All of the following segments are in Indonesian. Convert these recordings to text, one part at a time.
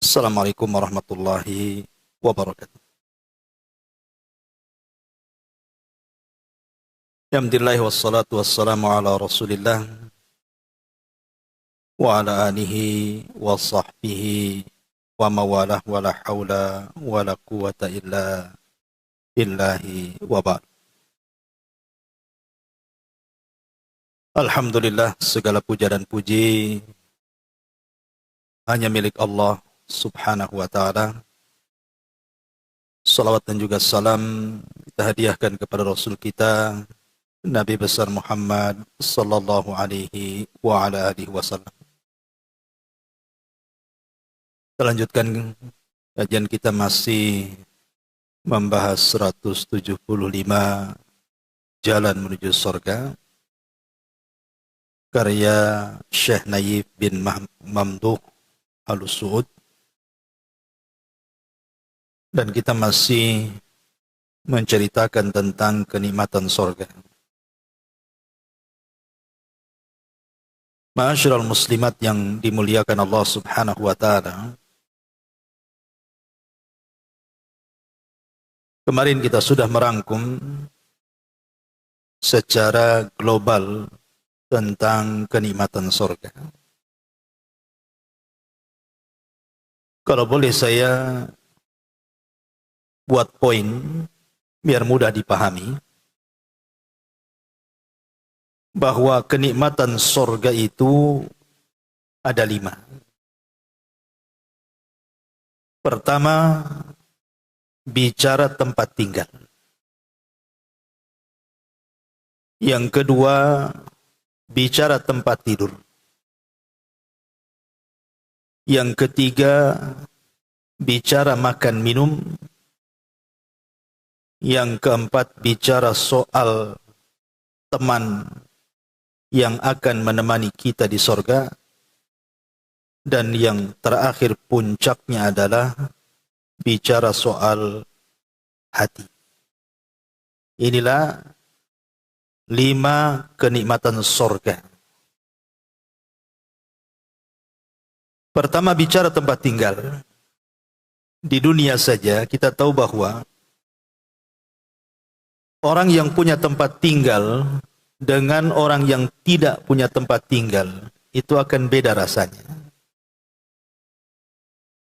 Assalamualaikum warahmatullahi wabarakatuh. Alhamdulillah wassalatu wassalamu ala Rasulillah wa ala alihi wa sahbihi wa mawalah wa la hawla wa la quwata illa billahi wa ba'd. Alhamdulillah, segala puja dan puji hanya milik Allah Subhanahu wa ta'ala. Salawat dan juga salam kita hadiahkan kepada Rasul kita Nabi besar Muhammad sallallahu alaihi wa ala alihi wasallam. Kita lanjutkan kajian kita, masih membahas 175 jalan menuju surga, karya Syekh Naif bin Mamduh Al-Suud. Dan kita masih menceritakan tentang kenikmatan surga. Ma'asyiral muslimat yang dimuliakan Allah Subhanahu wa ta'ala, kemarin kita sudah merangkum secara global tentang kenikmatan surga. Kalau boleh saya buat poin biar mudah dipahami, bahwa kenikmatan surga itu ada 5. Pertama, bicara tempat tinggal. Yang kedua, bicara tempat tidur. Yang ketiga, bicara makan minum. Yang keempat, bicara soal teman yang akan menemani kita di sorga. Dan yang terakhir puncaknya adalah bicara soal hati. Inilah 5 kenikmatan sorga. Pertama, bicara tempat tinggal. Di dunia saja kita tahu bahwa orang yang punya tempat tinggal dengan orang yang tidak punya tempat tinggal itu akan beda rasanya.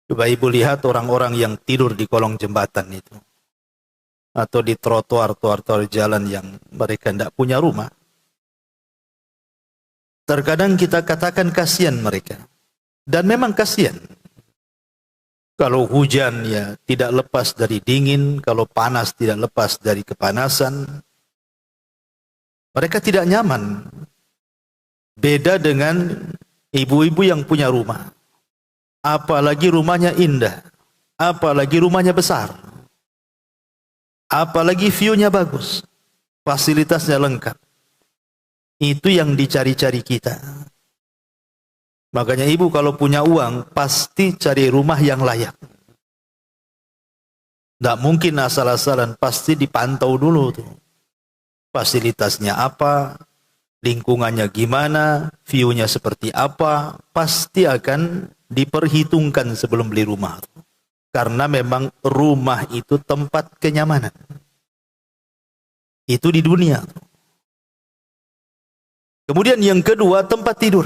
Coba ibu lihat orang-orang yang tidur di kolong jembatan itu, atau di trotoar jalan yang mereka tidak punya rumah. Terkadang kita katakan kasihan mereka, dan memang kasihan. Kalau hujan ya tidak lepas dari dingin, kalau panas tidak lepas dari kepanasan. Mereka tidak nyaman. Beda dengan ibu-ibu yang punya rumah. Apalagi rumahnya indah. Apalagi rumahnya besar. Apalagi view-nya bagus. Fasilitasnya lengkap. Itu yang dicari-cari kita. Makanya ibu kalau punya uang, pasti cari rumah yang layak. Tidak mungkin asal-asalan, pasti dipantau dulu tuh. Fasilitasnya apa, lingkungannya gimana, view-nya seperti apa, pasti akan diperhitungkan sebelum beli rumah. Karena memang rumah itu tempat kenyamanan. Itu di dunia. Kemudian yang kedua, tempat tidur.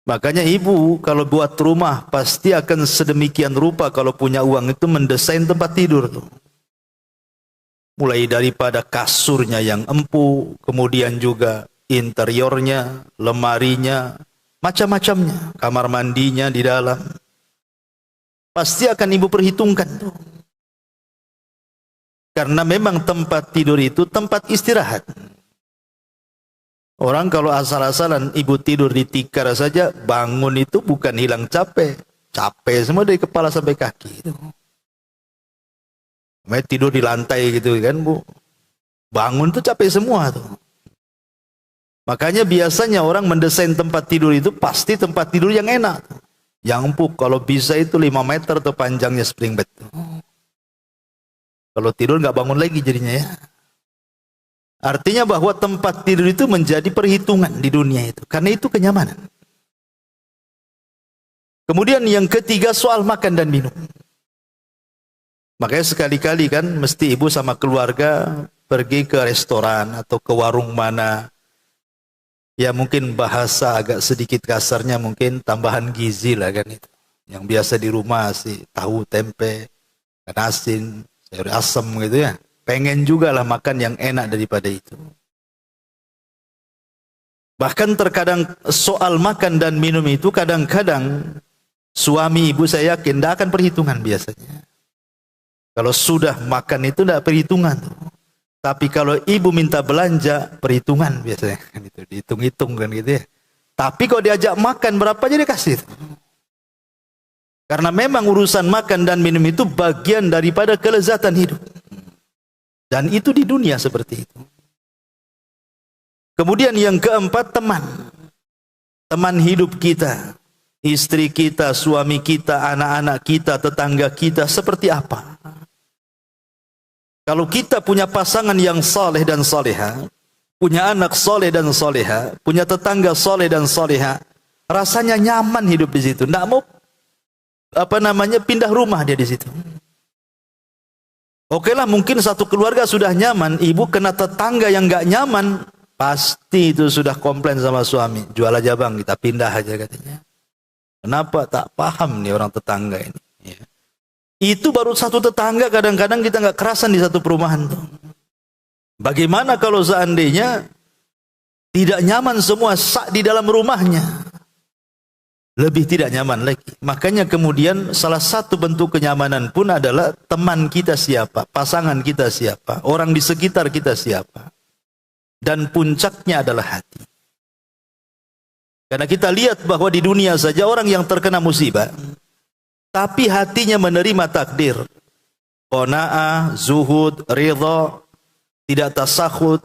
Makanya ibu kalau buat rumah pasti akan sedemikian rupa kalau punya uang itu mendesain tempat tidur tuh. Mulai daripada kasurnya yang empuk, kemudian juga interiornya, lemarinya, macam-macamnya, kamar mandinya di dalam. Pasti akan ibu perhitungkan tuh. Karena memang tempat tidur itu tempat istirahat. Orang kalau asal-asalan ibu tidur di tikar saja, bangun itu bukan hilang capek. Capek semua dari kepala sampai kaki. Tidur di lantai gitu kan bu. Bangun tuh capek semua tuh. Makanya biasanya orang mendesain tempat tidur itu pasti tempat tidur yang enak. Yang empuk, kalau bisa itu 5 meter tuh panjangnya spring bed. Kalau tidur nggak bangun lagi jadinya ya. Artinya bahwa tempat tidur itu menjadi perhitungan di dunia itu. Karena itu kenyamanan. Kemudian yang ketiga soal makan dan minum. Makanya sekali-kali kan mesti ibu sama keluarga pergi ke restoran atau ke warung mana. Ya mungkin bahasa agak sedikit kasarnya mungkin tambahan gizi lah kan itu. Yang biasa di rumah sih tahu, tempe, ikan asin, sayur asem gitu ya. Pengen juga lah makan yang enak daripada itu. Bahkan terkadang soal makan dan minum itu kadang-kadang suami ibu saya yakin tidak akan perhitungan biasanya. Kalau sudah makan itu tidak perhitungan. Tapi kalau ibu minta belanja, perhitungan biasanya. Gitu, dihitung-hitung kan gitu ya. Tapi kalau diajak makan berapa aja dia kasih. Karena memang urusan makan dan minum itu bagian daripada kelezatan hidup. Dan itu di dunia seperti itu. Kemudian yang keempat, teman. Teman hidup kita. Istri kita, suami kita, anak-anak kita, tetangga kita, seperti apa? Kalau kita punya pasangan yang saleh dan saleha, punya anak saleh dan saleha, punya tetangga saleh dan saleha, rasanya nyaman hidup di situ. Tidak mau pindah rumah dia di situ. Oke lah, mungkin satu keluarga sudah nyaman, ibu kena tetangga yang nggak nyaman, pasti itu sudah komplain sama suami. Jual aja bang, kita pindah aja katanya. Kenapa? Tak paham nih orang tetangga ini. Ya. Itu baru satu tetangga, kadang-kadang kita nggak kerasan di satu perumahan tuh. Bagaimana kalau seandainya tidak nyaman semua sak di dalam rumahnya? Lebih tidak nyaman lagi. Makanya kemudian salah satu bentuk kenyamanan pun adalah teman kita siapa, pasangan kita siapa, orang di sekitar kita siapa. Dan puncaknya adalah hati. Karena kita lihat bahwa di dunia saja orang yang terkena musibah, tapi hatinya menerima takdir, qanaah, zuhud, ridha, tidak tasakhut,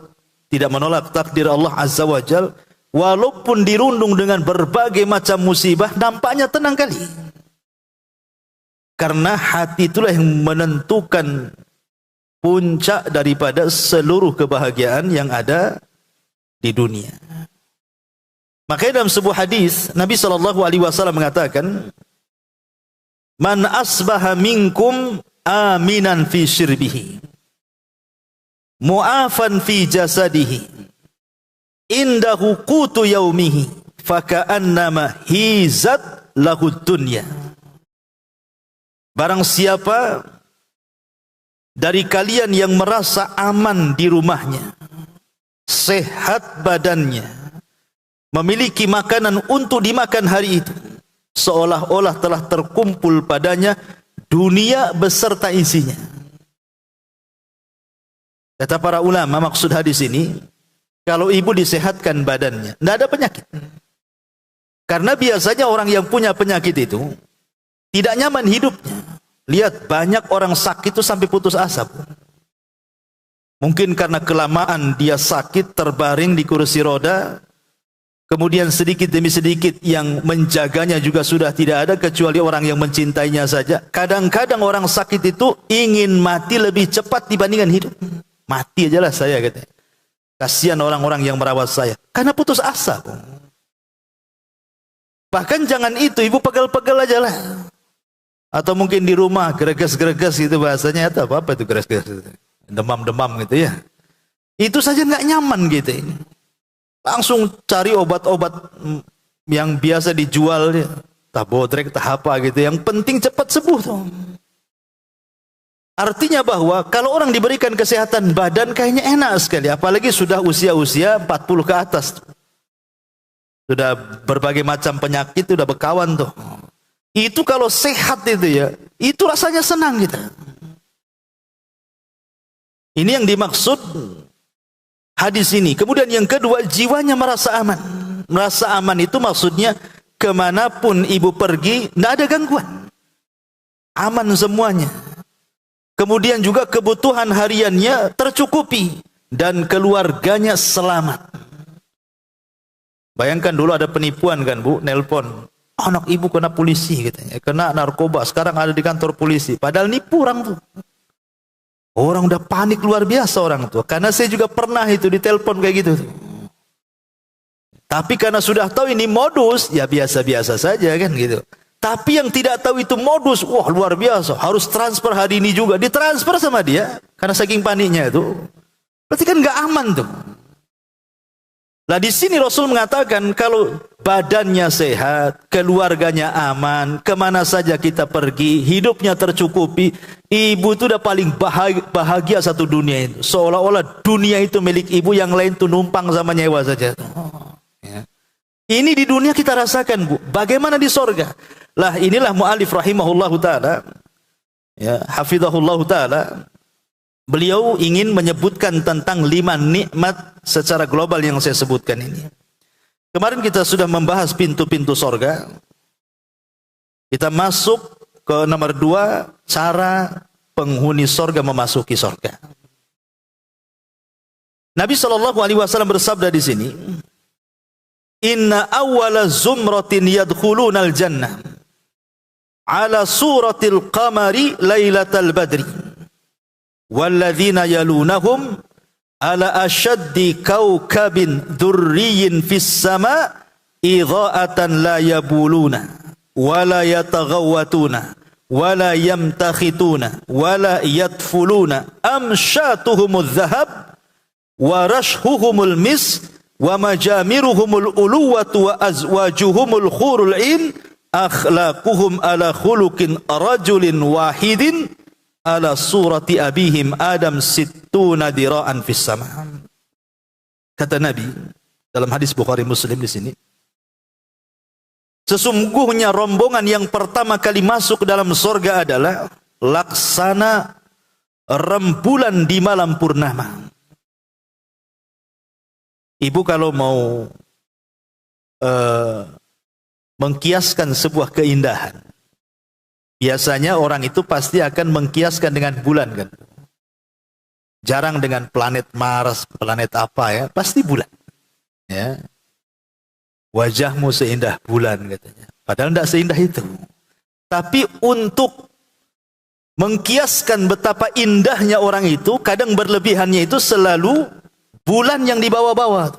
tidak menolak takdir Allah Azza wa Jal, walaupun dirundung dengan berbagai macam musibah, nampaknya tenang kali. Karena hati itulah yang menentukan puncak daripada seluruh kebahagiaan yang ada di dunia. Makanya dalam sebuah hadis Nabi SAW mengatakan, man asbaha minkum aminan fi syirbihi, mu'afan fi jasadihi, indahu qutu yaumihi, faka'annama hizat lahu dunya. Barang siapa dari kalian yang merasa aman di rumahnya, sehat badannya, memiliki makanan untuk dimakan hari itu, seolah-olah telah terkumpul padanya dunia beserta isinya. Kata para ulama, maksud hadis ini, kalau ibu disehatkan badannya, tidak ada penyakit. Karena biasanya orang yang punya penyakit itu tidak nyaman hidupnya. Lihat, banyak orang sakit itu sampai putus asa. Mungkin karena kelamaan dia sakit, terbaring di kursi roda, kemudian sedikit demi sedikit yang menjaganya juga sudah tidak ada, kecuali orang yang mencintainya saja. Kadang-kadang orang sakit itu ingin mati lebih cepat dibandingkan hidup. Mati aja lah saya, katanya. Kasihan orang-orang yang merawat saya, karena putus asa. Bahkan jangan itu, ibu pegel-pegel aja lah. Atau mungkin di rumah greges-greges gitu bahasanya, atau apa itu greges-greges, demam-demam gitu ya. Itu saja nggak nyaman gitu ini. Langsung cari obat-obat yang biasa dijual, tak bodrek, tak apa gitu. Yang penting cepat sembuh tuh. Artinya bahwa kalau orang diberikan kesehatan badan kayaknya enak sekali, apalagi sudah usia-usia 40 ke atas. Sudah berbagai macam penyakit, sudah berkawan tuh. Itu kalau sehat itu ya, itu rasanya senang kita. Ini yang dimaksud hadis ini. Kemudian yang kedua, jiwanya merasa aman. Merasa aman itu maksudnya kemanapun ibu pergi, tidak ada gangguan. Aman semuanya. Kemudian juga kebutuhan hariannya tercukupi. Dan keluarganya selamat. Bayangkan dulu ada penipuan kan bu, nelpon. Anak ibu kena polisi katanya, kena narkoba, sekarang ada di kantor polisi. Padahal nipu orang tuh. Orang udah panik luar biasa orang tuh. Karena saya juga pernah itu ditelepon kayak gitu. Tapi karena sudah tahu ini modus, ya biasa-biasa saja kan gitu. Tapi yang tidak tahu itu modus, wah luar biasa, harus transfer hari ini juga, ditransfer sama dia, karena saking paniknya itu. Berarti kan nggak aman tuh. Nah di sini Rasul mengatakan kalau badannya sehat, keluarganya aman, kemana saja kita pergi, hidupnya tercukupi, ibu itu udah paling bahagia satu dunia itu. Seolah-olah dunia itu milik ibu, yang lain tuh numpang sama nyewa saja. Ya. Ini di dunia kita rasakan, Bu. Bagaimana di sorga? Lah inilah mu'alif rahimahullahu ta'ala, ya, hafidhahullahu ta'ala. Beliau ingin menyebutkan tentang 5 nikmat secara global yang saya sebutkan ini. Kemarin kita sudah membahas pintu-pintu sorga. Kita masuk ke nomor 2, cara penghuni sorga memasuki sorga. Nabi SAW bersabda di sini, Inna awwala zumratin yadkhulunal jannah ala suratil qamari lailatal badri walladzina yalunahum ala ashaddi kaukabin durriyin fis sama idha'atan la yabuluna wala yataghawwatuna wala yamtakhituna wala yatfuluna amshatuhumudz dhahab wa rashhuhumul mis wa majamiruhumul uluwatu wa azwajuhumul khurul in akhlaquhum ala khuluqin rajulin wahidin ala surati abihim Adam sittuna dira'an fis sama. Kata Nabi dalam hadis Bukhari Muslim di sini, sesungguhnya rombongan yang pertama kali masuk ke dalam surga adalah laksana rembulan di malam purnama. Ibu kalau mau mengkiaskan sebuah keindahan, biasanya orang itu pasti akan mengkiaskan dengan bulan kan. Jarang dengan planet Mars, planet apa ya, pasti bulan. Ya. Wajahmu seindah bulan katanya. Padahal tidak seindah itu. Tapi untuk mengkiaskan betapa indahnya orang itu, kadang berlebihannya itu selalu bulan yang dibawa-bawa.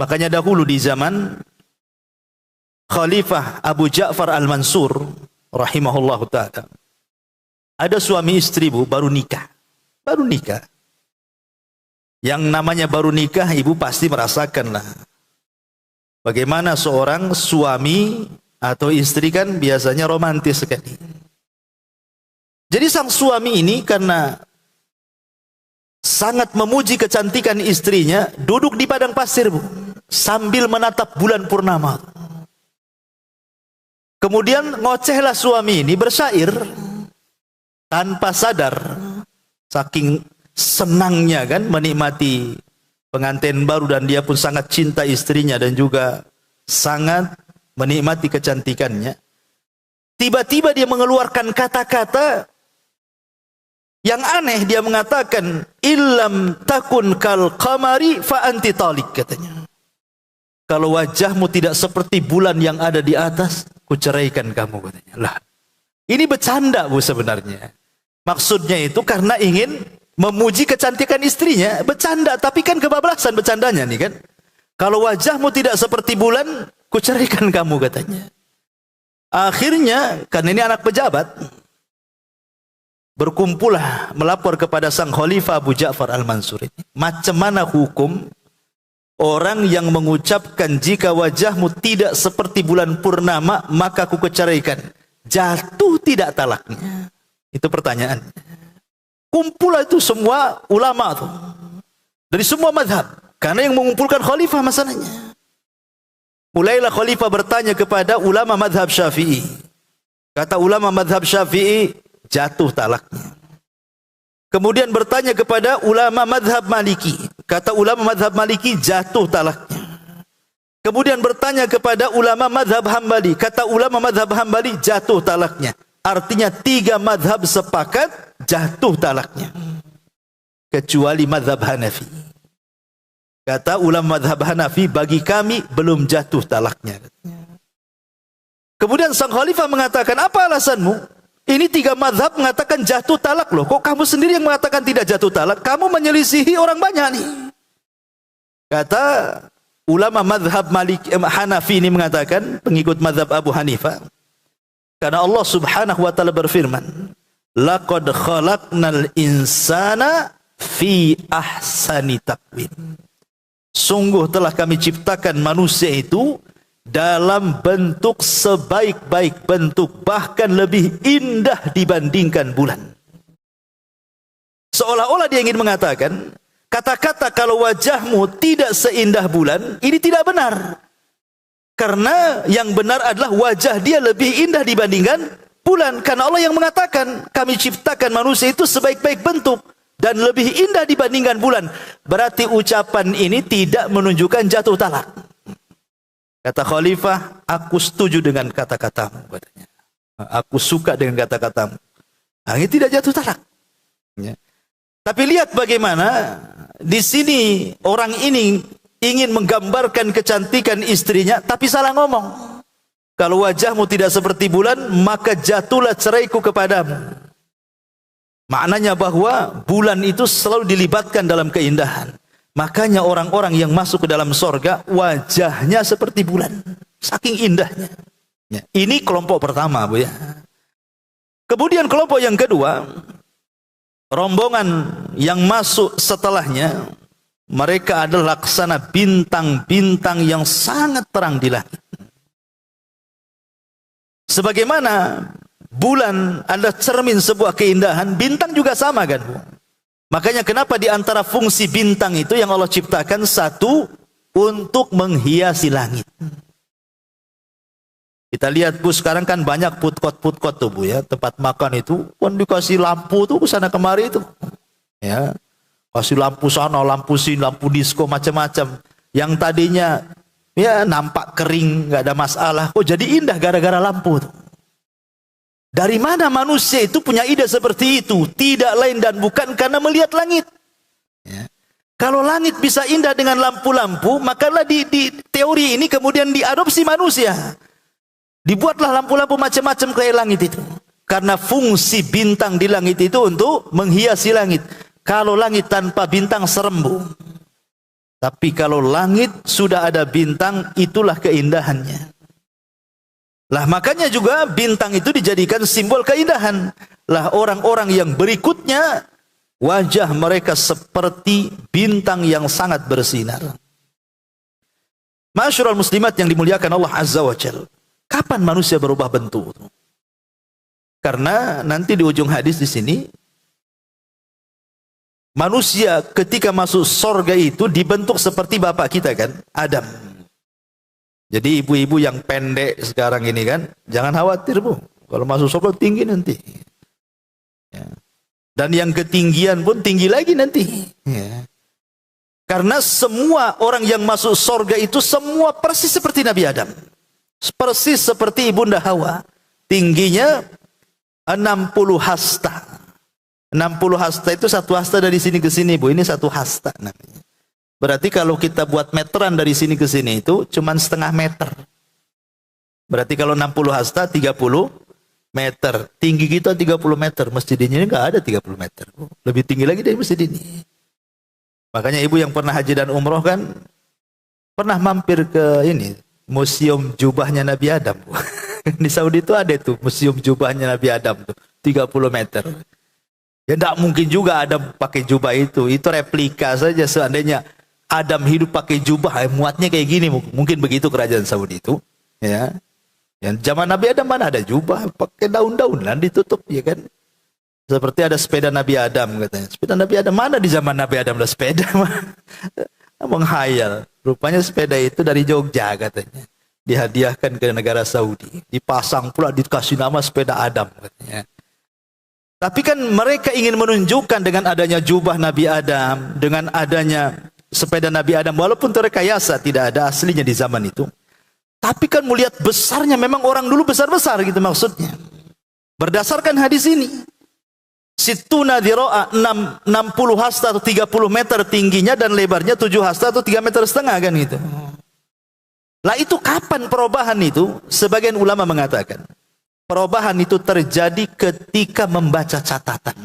Makanya dahulu di zaman Khalifah Abu Ja'far Al-Mansur rahimahullahu ta'ala, ada suami istri, Bu, baru nikah. Yang namanya baru nikah, ibu pasti merasakan lah bagaimana seorang suami atau istri kan biasanya romantis sekali. Jadi sang suami ini karena sangat memuji kecantikan istrinya, duduk di padang pasir, Bu, sambil menatap bulan purnama. Kemudian ngocehlah suami ini bersyair tanpa sadar, saking senangnya kan menikmati pengantin baru, dan dia pun sangat cinta istrinya dan juga sangat menikmati kecantikannya. Tiba-tiba dia mengeluarkan kata-kata yang aneh. Dia mengatakan, illam takun kal qamari fa anti talik, katanya. Kalau wajahmu tidak seperti bulan yang ada di atas, kuceraikan kamu, katanya. Lah, ini bercanda, Bu, sebenarnya. Maksudnya itu karena ingin memuji kecantikan istrinya, bercanda, tapi kan kebablasan bercandanya nih kan. Kalau wajahmu tidak seperti bulan, kuceraikan kamu, katanya. Akhirnya, karena ini anak pejabat, berkumpullah melapor kepada sang Khalifah Abu Ja'far Al-Mansur ini. Macam mana hukum orang yang mengucapkan jika wajahmu tidak seperti bulan purnama maka aku keceraikan? Jatuh tidak talaknya? Itu pertanyaan. Kumpul itu semua ulama tuh, dari semua mazhab, karena yang mengumpulkan khalifah masalahnya. Mulailah khalifah bertanya kepada ulama mazhab Syafi'i. Kata ulama mazhab Syafi'i, jatuh talaknya. Kemudian bertanya kepada ulama mazhab Maliki. Kata ulama mazhab Maliki, jatuh talaknya. Kemudian bertanya kepada ulama mazhab Hambali. Kata ulama mazhab Hambali, jatuh talaknya. Artinya 3 mazhab sepakat jatuh talaknya, kecuali mazhab Hanafi. Kata ulama mazhab Hanafi, bagi kami belum jatuh talaknya. Kemudian sang khalifah mengatakan, apa alasanmu? Ini 3 mazhab mengatakan jatuh talak loh. Kok kamu sendiri yang mengatakan tidak jatuh talak? Kamu menyelisihi orang banyak nih. Kata ulama mazhab Hanafi ini mengatakan, pengikut mazhab Abu Hanifah, Karena Allah Subhanahu wa taala berfirman, laqad khalaqnal insana fi ahsani taqwim. Sungguh telah kami ciptakan manusia itu dalam bentuk sebaik-baik bentuk, bahkan lebih indah dibandingkan bulan. Seolah-olah dia ingin mengatakan, kata-kata kalau wajahmu tidak seindah bulan, ini tidak benar. Karena yang benar adalah wajah dia lebih indah dibandingkan bulan. Karena Allah yang mengatakan, kami ciptakan manusia itu sebaik-baik bentuk dan lebih indah dibandingkan bulan. Berarti ucapan ini tidak menunjukkan jatuh talak. Kata Khalifah, aku setuju dengan kata-katamu, katanya. Aku suka dengan kata-katamu. Nah, ini tidak jatuh talak. Ya. Tapi lihat bagaimana di sini orang ini ingin menggambarkan kecantikan istrinya, tapi salah ngomong. Kalau wajahmu tidak seperti bulan, maka jatuhlah ceraiku kepadamu. Maknanya bahwa bulan itu selalu dilibatkan dalam keindahan. Makanya orang-orang yang masuk ke dalam sorga, wajahnya seperti bulan. Saking indahnya. Ya. Ini kelompok pertama, Bu ya. Kemudian kelompok yang kedua, rombongan yang masuk setelahnya, mereka adalah laksana bintang-bintang yang sangat terang di langit. Sebagaimana bulan adalah cermin sebuah keindahan, bintang juga sama kan, Bu? Makanya kenapa di antara fungsi bintang itu yang Allah ciptakan, satu untuk menghiasi langit. Kita lihat, Bu, sekarang kan banyak putkot-putkot tuh, Bu ya, tempat makan itu kan dikasih lampu tuh kesana kemari itu. Ya. Kasih lampu sana, lampu sini, lampu disko, macam-macam. Yang tadinya ya nampak kering, nggak ada masalah, kok jadi indah gara-gara lampu tuh. Dari mana manusia itu punya ide seperti itu? Tidak lain dan bukan karena melihat langit. Ya. Kalau langit bisa indah dengan lampu-lampu, makalah di teori ini kemudian diadopsi manusia. Dibuatlah lampu-lampu macam-macam kayak langit itu. Karena fungsi bintang di langit itu untuk menghiasi langit. Kalau langit tanpa bintang serembu. Tapi kalau langit sudah ada bintang, itulah keindahannya. Lah makanya juga bintang itu dijadikan simbol keindahan. Lah orang-orang yang berikutnya, wajah mereka seperti bintang yang sangat bersinar. Ma'asyiral muslimat yang dimuliakan Allah Azza wa Jalla. Kapan manusia berubah bentuk? Karena nanti di ujung hadis di sini, manusia ketika masuk sorga itu dibentuk seperti bapak kita kan, Adam. Jadi ibu-ibu yang pendek sekarang ini kan, jangan khawatir, Bu. Kalau masuk sorga tinggi nanti. Ya. Dan yang ketinggian pun tinggi lagi nanti. Ya. Karena semua orang yang masuk sorga itu semua persis seperti Nabi Adam. Persis seperti Ibunda Hawa. Tingginya 60 hasta. 60 hasta itu satu hasta dari sini ke sini, Bu. Ini satu hasta namanya. Berarti kalau kita buat meteran dari sini ke sini itu cuman setengah meter. Berarti kalau 60 hasta 30 meter. Tinggi kita 30 meter. Masjid ini enggak ada 30 meter. Lebih tinggi lagi dari masjid ini. Makanya ibu yang pernah haji dan umroh kan pernah mampir ke ini, museum jubahnya Nabi Adam. Di Saudi itu ada tuh museum jubahnya Nabi Adam tuh, 30 meter. Ya tidak mungkin juga Adam pakai jubah itu replika saja. Seandainya Adam hidup pakai jubah, muatnya kayak gini, mungkin begitu kerajaan Saudi itu. Ya, yang zaman Nabi Adam mana ada jubah, pakai daun-daun lah ditutup, ya kan? Seperti ada sepeda Nabi Adam katanya. Sepeda Nabi Adam mana di zaman Nabi Adam ada sepeda? Menghayal. Rupanya sepeda itu dari Jogja katanya. Dihadiahkan ke negara Saudi. Dipasang pula, dikasih nama sepeda Adam katanya. Tapi kan mereka ingin menunjukkan dengan adanya jubah Nabi Adam, dengan adanya sepeda Nabi Adam, walaupun terrekayasa, tidak ada aslinya di zaman itu. Tapi kan melihat besarnya, memang orang dulu besar-besar gitu maksudnya. Berdasarkan hadis ini. Situna diro'a 60 hasta atau 30 meter tingginya dan lebarnya 7 hasta atau 3,5 meter kan gitu. Lah itu kapan perubahan itu? Sebagian ulama mengatakan perubahan itu terjadi ketika membaca catatan.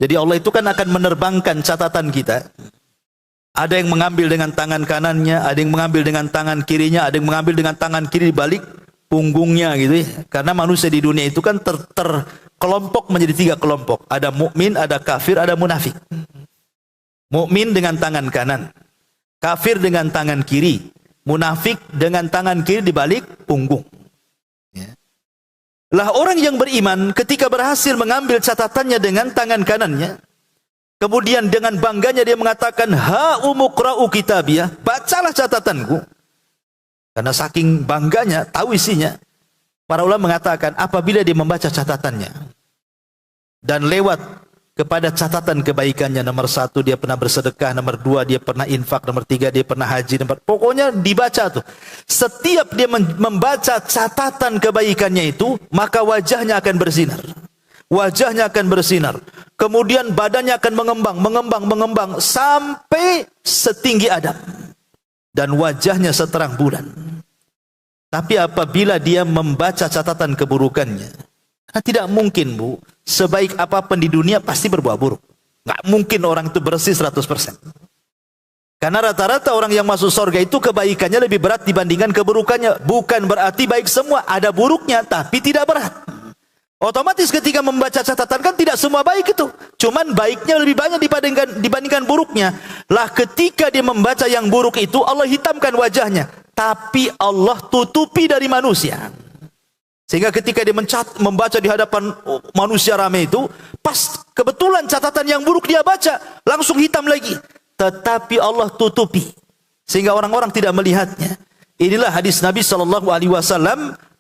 Jadi Allah itu kan akan menerbangkan catatan kita. Ada yang mengambil dengan tangan kanannya, ada yang mengambil dengan tangan kirinya, ada yang mengambil dengan tangan kiri balik. punggungnya gitu ya. Karena manusia di dunia itu kan terkelompok menjadi 3 kelompok. Ada mukmin, ada kafir, ada munafik. Mukmin dengan tangan kanan, kafir dengan tangan kiri, munafik dengan tangan kiri di balik punggung. Ya. Lah orang yang beriman ketika berhasil mengambil catatannya dengan tangan kanannya, kemudian dengan bangganya dia mengatakan, ha umuqra'u kitabiyah, bacalah catatanku. Karena saking bangganya, tahu isinya. Para ulama mengatakan, apabila dia membaca catatannya, dan lewat kepada catatan kebaikannya, nomor 1 dia pernah bersedekah, nomor 2 dia pernah infak, nomor 3 dia pernah haji, pokoknya dibaca tuh. Setiap dia membaca catatan kebaikannya itu, maka wajahnya akan bersinar. Wajahnya akan bersinar. Kemudian badannya akan mengembang sampai setinggi Adam. Dan wajahnya seterang bulan. Tapi apabila dia membaca catatan keburukannya, tidak mungkin Bu, sebaik apapun di dunia pasti berbuat buruk. Nggak mungkin orang itu bersih 100%. Karena rata-rata orang yang masuk surga itu kebaikannya lebih berat dibandingkan keburukannya. Bukan berarti baik semua, ada buruknya tapi tidak berat. Otomatis ketika membaca catatan kan tidak semua baik itu. Cuman baiknya lebih banyak dibandingkan buruknya. Lah ketika dia membaca yang buruk itu, Allah hitamkan wajahnya. Tapi Allah tutupi dari manusia. Sehingga ketika dia membaca di hadapan manusia ramai itu, pas kebetulan catatan yang buruk dia baca, langsung hitam lagi. Tetapi Allah tutupi. Sehingga orang-orang tidak melihatnya. Inilah hadis Nabi SAW.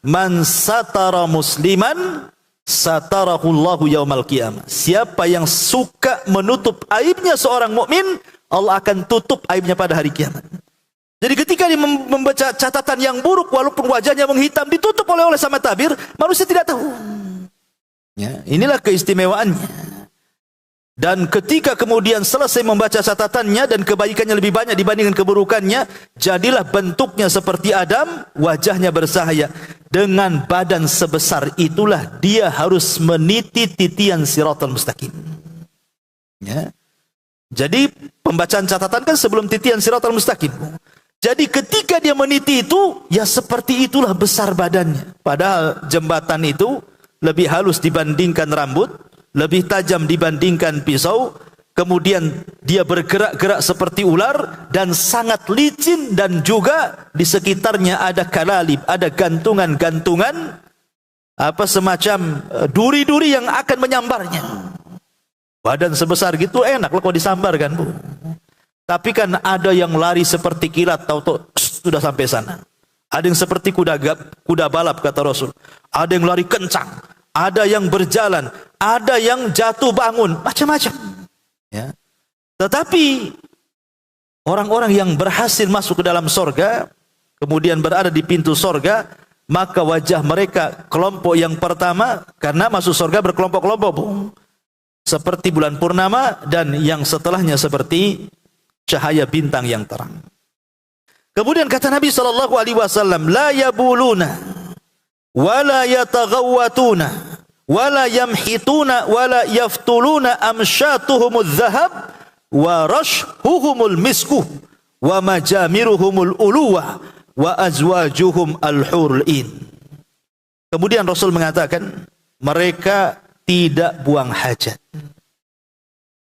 Man satara musliman satarahullahu yaumal qiyamah. Siapa yang suka menutup aibnya seorang mukmin, Allah akan tutup aibnya pada hari kiamat. Jadi ketika dia membaca catatan yang buruk, walaupun wajahnya menghitam, ditutup oleh sama tabir, manusia tidak tahu. Ya, inilah keistimewaannya. Dan ketika kemudian selesai membaca catatannya dan kebaikannya lebih banyak dibandingkan keburukannya, jadilah bentuknya seperti Adam, wajahnya bersahaya. Dengan badan sebesar itulah dia harus meniti titian siratal mustaqim. Ya. Jadi pembacaan catatan kan sebelum titian siratal mustaqim. Jadi ketika dia meniti itu, ya seperti itulah besar badannya. Padahal jembatan itu lebih halus dibandingkan rambut, lebih tajam dibandingkan pisau, kemudian dia bergerak-gerak seperti ular dan sangat licin, dan juga di sekitarnya ada kalalib, ada gantungan-gantungan semacam duri-duri yang akan menyambarnya. Badan sebesar gitu enak kalau disambar kan Bu. Tapi kan ada yang lari seperti kilat, tahu-tahu sudah sampai sana. Ada yang seperti kuda balap kata Rasul. Ada yang lari kencang, ada yang berjalan, ada yang jatuh bangun, macam-macam. Ya. Tetapi orang-orang yang berhasil masuk ke dalam sorga, kemudian berada di pintu sorga, maka wajah mereka kelompok yang pertama, karena masuk sorga berkelompok-kelompok, seperti bulan purnama, dan yang setelahnya seperti cahaya bintang yang terang. Kemudian kata Nabi SAW, la yabuluna wala yataghawwatuna wala yamhituna wala yaftuluna amsyatuhumul dhahab wa rashhuhumul misku wa majamiruhumul uluwa wa azwajuhum al-hurul in. Kemudian Rasul mengatakan, mereka tidak buang hajat.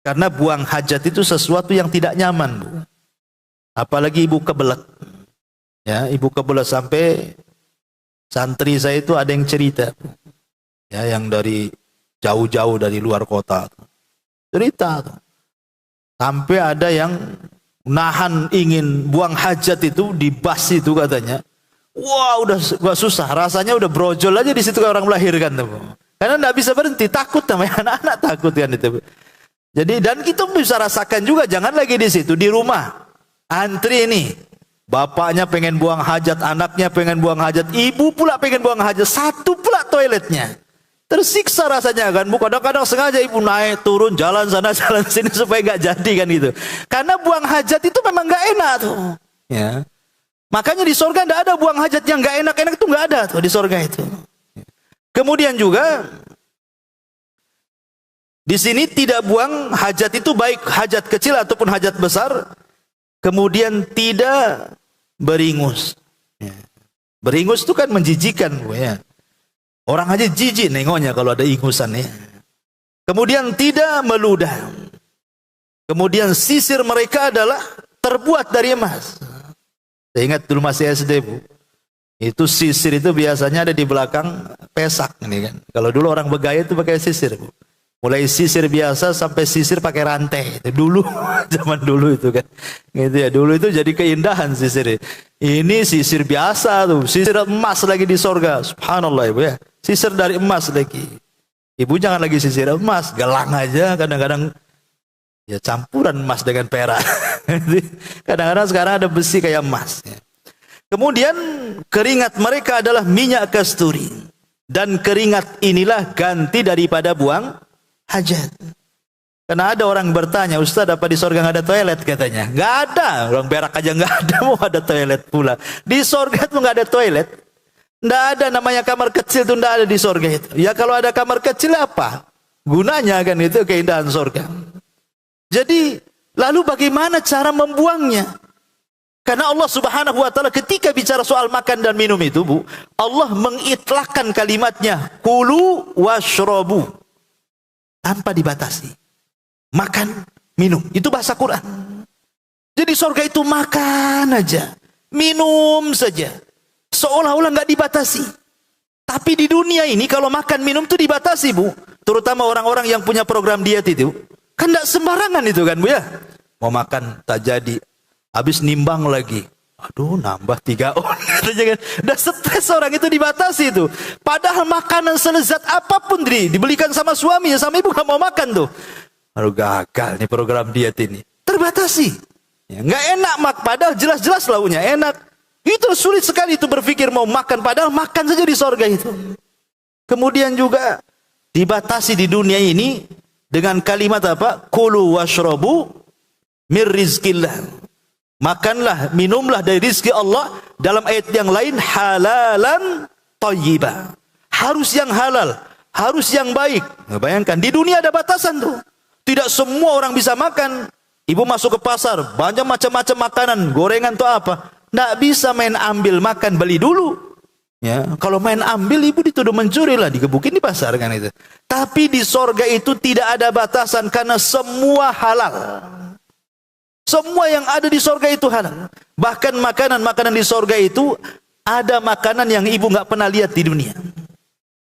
Karena buang hajat itu sesuatu yang tidak nyaman, Bu. Apalagi ibu kebelet. Ya, ibu kebelet sampai santri saya itu ada yang cerita, Bu. Ya, yang dari jauh-jauh dari luar kota. Cerita tuh. Sampai ada yang nahan ingin buang hajat itu di bas itu katanya. Wah, udah susah, rasanya udah brojol aja di situ orang melahirkan tuh, Bu. Karena enggak bisa berhenti, takut namanya anak-anak takut kan itu. Jadi dan kita bisa rasakan juga, jangan lagi di situ, di rumah antri ini, bapaknya pengen buang hajat, anaknya pengen buang hajat, ibu pula pengen buang hajat, satu pula toiletnya, tersiksa rasanya kan. Bu, kadang-kadang sengaja ibu naik turun jalan sana jalan sini supaya nggak jadi kan gitu. Karena buang hajat itu memang nggak enak tuh. Ya, makanya di surga nggak ada buang hajat yang nggak enak-enak itu, nggak ada tuh di surga itu. Kemudian juga di sini tidak buang hajat itu baik hajat kecil ataupun hajat besar. Kemudian tidak beringus. Beringus itu kan menjijikan, Bu, ya. Orang aja jijik nengoknya kalau ada ingusannya. Kemudian tidak meludah. Kemudian sisir mereka adalah terbuat dari emas. Saya ingat dulu masih SD, Bu. Itu sisir itu biasanya ada di belakang pesak ini kan. Kalau dulu orang Begaya itu pakai sisir, Bu. Mulai sisir biasa sampai sisir pakai rantai. Itu dulu, zaman dulu itu kan. Gitu ya. Dulu itu jadi keindahan sisir. Ini sisir biasa tuh, sisir emas lagi di sorga. Subhanallah, Ibu, ya. Sisir dari emas lagi. Ibu jangan lagi sisir emas, gelang aja kadang-kadang ya campuran emas dengan perak. Kadang-kadang sekarang ada besi kayak emas. Kemudian keringat mereka adalah minyak kasturi. Dan keringat inilah ganti daripada buang hajat. Karena ada orang bertanya, Ustaz, apa di sorga nggak ada toilet katanya? Nggak ada, orang berak aja nggak ada, mau ada toilet pula. Di sorga itu nggak ada toilet. Nggak ada namanya kamar kecil itu, nggak ada di sorga itu. Ya kalau ada kamar kecil apa gunanya kan, itu keindahan sorga. Jadi lalu bagaimana cara membuangnya? Karena Allah Subhanahu wa taala ketika bicara soal makan dan minum itu, Bu, Allah mengitlakkan kalimatnya kulu washrobu tanpa dibatasi. Makan, minum, itu bahasa Quran. Jadi sorga itu makan aja, minum saja, seolah-olah nggak dibatasi. Tapi di dunia ini kalau makan minum itu dibatasi, Bu. Terutama orang-orang yang punya program diet itu, kan nggak sembarangan itu kan, Bu, ya. Mau makan tak jadi, habis nimbang lagi. Aduh, nambah 3 on. Udah stres orang itu, dibatasi itu. Padahal makanan selezat apapun dibelikan sama suami, ya sama ibu nggak mau makan tuh. Aduh, gagal nih program diet ini. Terbatasi. Ya, nggak enak padahal jelas-jelas launya enak. Itu sulit sekali itu berpikir mau makan, padahal makan saja di sorga itu. Kemudian juga dibatasi di dunia ini dengan kalimat apa? Kulu washrobu mir rizqillah. Makanlah, minumlah dari rizki Allah. Dalam ayat yang lain, halalan thayyibah. Harus yang halal, harus yang baik. Nah, bayangkan, di dunia ada batasan tuh. Tidak semua orang bisa makan. Ibu masuk ke pasar, banyak macam-macam makanan, gorengan tuh apa. Nggak bisa main ambil makan, beli dulu. Ya, kalau main ambil, ibu dituduh mencuri lah, digebukin di pasar kan itu. Tapi di sorga itu tidak ada batasan karena semua halal. Semua yang ada di sorga itu halal. Bahkan makanan-makanan di sorga itu ada makanan yang ibu nggak pernah lihat di dunia.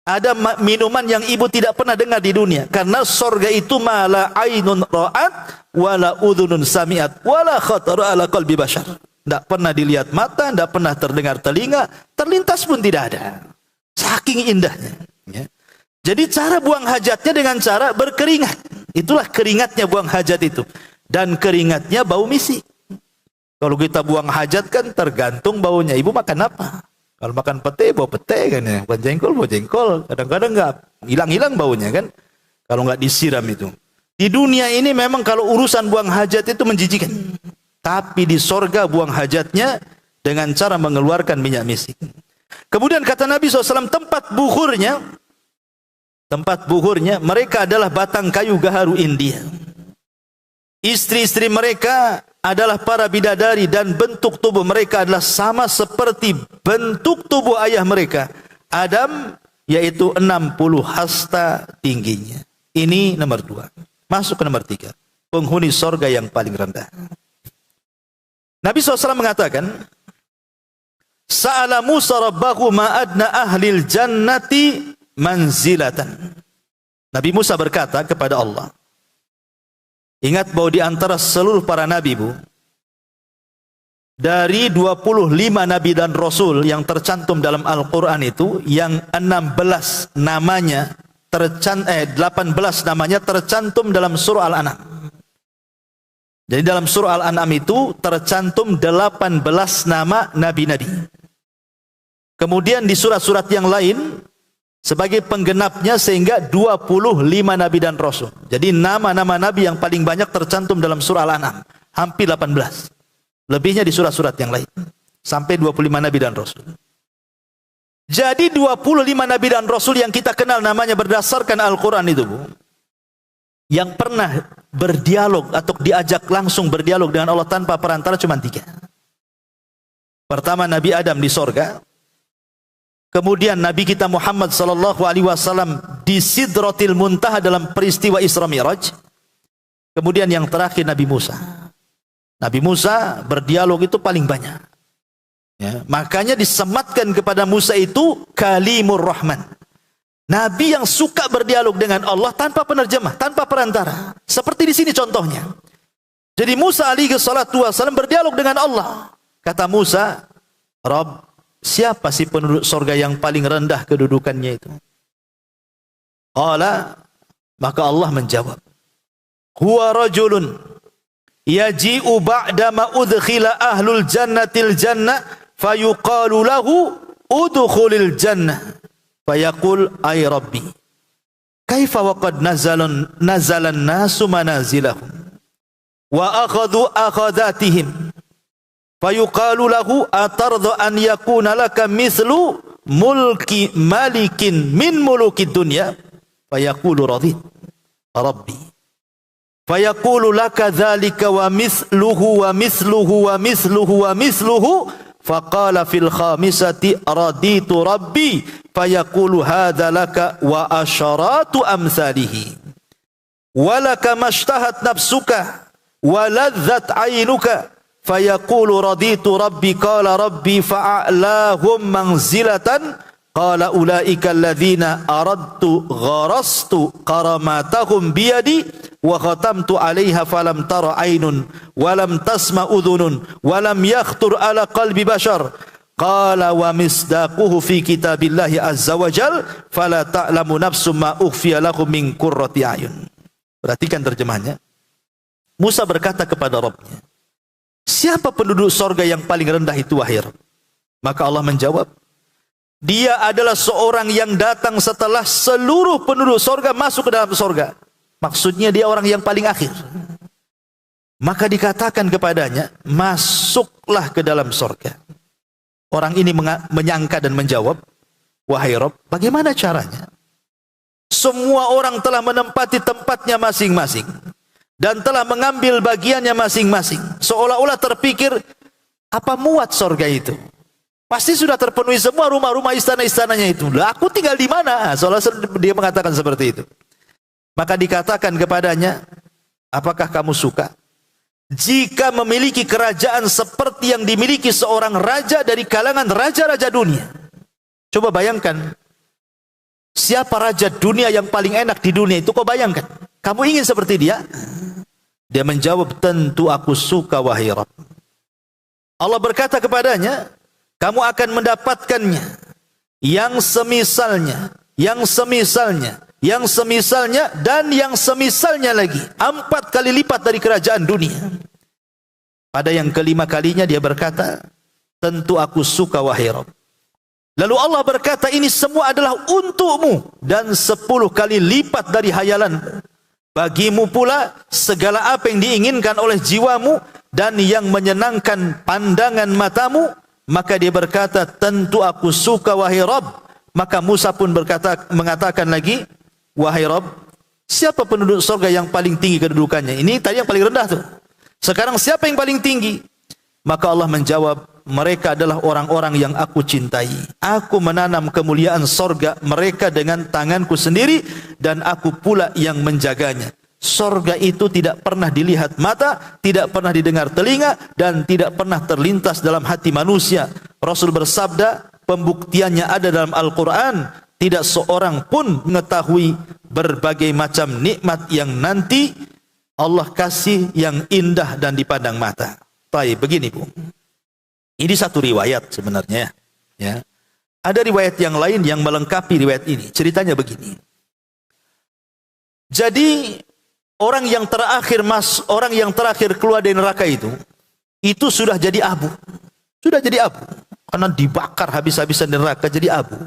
Ada minuman yang ibu tidak pernah dengar di dunia. Karena sorga itu mala ainun ra'at, wala udhunun sami'at, wala khatara ala qalbi bashar. Tidak pernah dilihat mata, tidak pernah terdengar telinga, terlintas pun tidak ada. Saking indahnya. Ya. Jadi cara buang hajatnya dengan cara berkeringat. Itulah keringatnya buang hajat itu. Dan keringatnya bau misik. Kalau kita buang hajat kan tergantung baunya. Ibu makan apa? Kalau makan pete, bau pete kan ya. Bukan jengkol, bau jengkol. Kadang-kadang nggak hilang-hilang baunya kan. Kalau nggak disiram itu. Di dunia ini memang kalau urusan buang hajat itu menjijikan. Tapi di sorga buang hajatnya dengan cara mengeluarkan minyak misik. Kemudian kata Nabi SAW, tempat buhurnya mereka adalah batang kayu gaharu India. Istri-istri mereka adalah para bidadari dan bentuk tubuh mereka adalah sama seperti bentuk tubuh ayah mereka Adam, yaitu 60 hasta tingginya. Ini nomor 2. Masuk ke nomor 3. Penghuni sorga yang paling rendah. Nabi SAW mengatakan, Sa'ala Musa rabbahu ma'adna ahlil jannati manzilatan. Nabi Musa berkata kepada Allah, ingat bahwa di antara seluruh para nabi, Bu, dari 25 nabi dan rasul yang tercantum dalam Al-Quran itu, yang 18 namanya 18 namanya tercantum dalam surah Al-An'am. Jadi dalam surah Al-An'am itu tercantum 18 nama nabi-nabi. Kemudian di surat-surat yang lain sebagai penggenapnya sehingga 25 nabi dan rasul. Jadi nama-nama nabi yang paling banyak tercantum dalam surah Al-An'am, hampir 18. Lebihnya di surat-surat yang lain. Sampai 25 nabi dan rasul. Jadi 25 nabi dan rasul yang kita kenal namanya berdasarkan Al-Quran itu, Bu, yang pernah berdialog atau diajak langsung berdialog dengan Allah tanpa perantara cuma 3. Pertama Nabi Adam di sorga, Kemudian Nabi kita Muhammad sallallahu alaihi wasallam di Sidratil Muntaha dalam peristiwa Isra Mi'raj. Kemudian yang terakhir Nabi Musa. Nabi Musa berdialog itu paling banyak. Ya, makanya disematkan kepada Musa itu Kalimur Rahman. Nabi yang suka berdialog dengan Allah tanpa penerjemah, tanpa perantara. Seperti di sini contohnya. Jadi Musa alaihi salatu wasallam berdialog dengan Allah. Kata Musa, Rabb, siapa sih penduduk sorga yang paling rendah kedudukannya itu? Qala, maka Allah menjawab, huwa rajulun yaji'u ba'da ma udkhila ahlul jannatil jannah fayuqalu lahu udkhulil jannah fayaqul ay rabbi kaifa waqad nazalan nasu manazilahum wa akhadhu akhadatihim fayuqalu lahu atardha an yakuna laka mithlu mulki malikin min mulukid dunya fayaqulu radit rabbi fayaqulu laka dzalika wa mithluhu wa mithluhu wa mithluhu wa mithluhu faqala fil khamisati raditu rabbi fayaqulu hadza laka wa asharatu amsalihi walaka mashtahat nafsuka wa ladzat aynuka fayaqulu raditu rabbi qala rabbi fa'alahum manzilatan qala ulaika alladhina aradtu gharastu qaramatahum biyadi wa khatamtu 'alaiha falam tara 'ainun wa lam tasma udhunun wa lam yakhtur 'ala qalbi bashar qala wa misdaquhu fi kitabillahi azza wa jal fala ta'lamu nafsum ma ukhfiya lahum min qurrati a'yun. Perhatikan terjemahannya. Musa berkata kepada Rabbnya, siapa penduduk sorga yang paling rendah itu wahai Rabb? Maka Allah menjawab, dia adalah seorang yang datang setelah seluruh penduduk sorga masuk ke dalam sorga. Maksudnya dia orang yang paling akhir. Maka dikatakan kepadanya, masuklah ke dalam sorga. Orang ini menyangka dan menjawab, wahai Rabb, bagaimana caranya? Semua orang telah menempati tempatnya masing-masing dan telah mengambil bagiannya masing-masing. Seolah-olah terpikir, apa muat sorga itu? Pasti sudah terpenuhi semua rumah-rumah istana-istananya itu. Lah aku tinggal di mana? Seolah dia mengatakan seperti itu. Maka dikatakan kepadanya, apakah kamu suka jika memiliki kerajaan seperti yang dimiliki seorang raja dari kalangan raja-raja dunia? Coba bayangkan, siapa raja dunia yang paling enak di dunia itu? Kau bayangkan, kamu ingin seperti dia? Dia menjawab, tentu aku suka wahai Rabb. Allah berkata kepadanya, kamu akan mendapatkannya yang semisalnya, yang semisalnya, yang semisalnya, dan yang semisalnya lagi. 4 kali lipat dari kerajaan dunia. Pada yang kelima kalinya dia berkata, tentu aku suka wahai Rabb. Lalu Allah berkata, ini semua adalah untukmu dan 10 kali lipat dari hayalanmu. Bagimu pula segala apa yang diinginkan oleh jiwamu dan yang menyenangkan pandangan matamu. Maka dia berkata, tentu aku suka wahai Rabb. Maka Musa pun mengatakan lagi, wahai Rabb, siapa penduduk surga yang paling tinggi kedudukannya? Ini tadi yang paling rendah tuh. Sekarang siapa yang paling tinggi? Maka Allah menjawab, mereka adalah orang-orang yang aku cintai. Aku menanam kemuliaan surga mereka dengan tanganku sendiri dan aku pula yang menjaganya. Surga itu tidak pernah dilihat mata, tidak pernah didengar telinga, dan tidak pernah terlintas dalam hati manusia. Rasul bersabda, pembuktiannya ada dalam Al-Quran. Tidak seorang pun mengetahui berbagai macam nikmat yang nanti Allah kasih yang indah dan dipandang mata. Baik, begini Bu. Ini satu riwayat sebenarnya. Ya. Ada riwayat yang lain yang melengkapi riwayat ini. Ceritanya begini. Jadi orang yang terakhir keluar dari neraka itu sudah jadi abu. Sudah jadi abu. Karena dibakar habis-habisan di neraka jadi abu.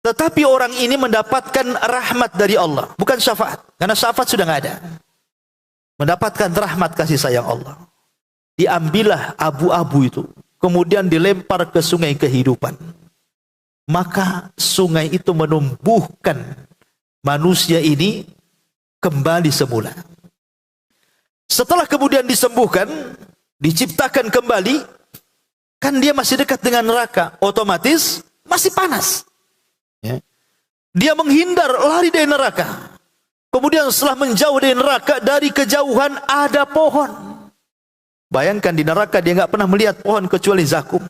Tetapi orang ini mendapatkan rahmat dari Allah, bukan syafaat. Karena syafaat sudah nggak ada. Mendapatkan rahmat kasih sayang Allah. Diambillah abu-abu itu, kemudian dilempar ke sungai kehidupan. Maka sungai itu menumbuhkan manusia ini kembali semula. Setelah kemudian disembuhkan, diciptakan kembali, kan dia masih dekat dengan neraka, otomatis masih panas. Ya. Dia menghindar, lari dari neraka. Kemudian setelah menjauh dari neraka, dari kejauhan ada pohon. Bayangkan di neraka dia nggak pernah melihat pohon kecuali zakum.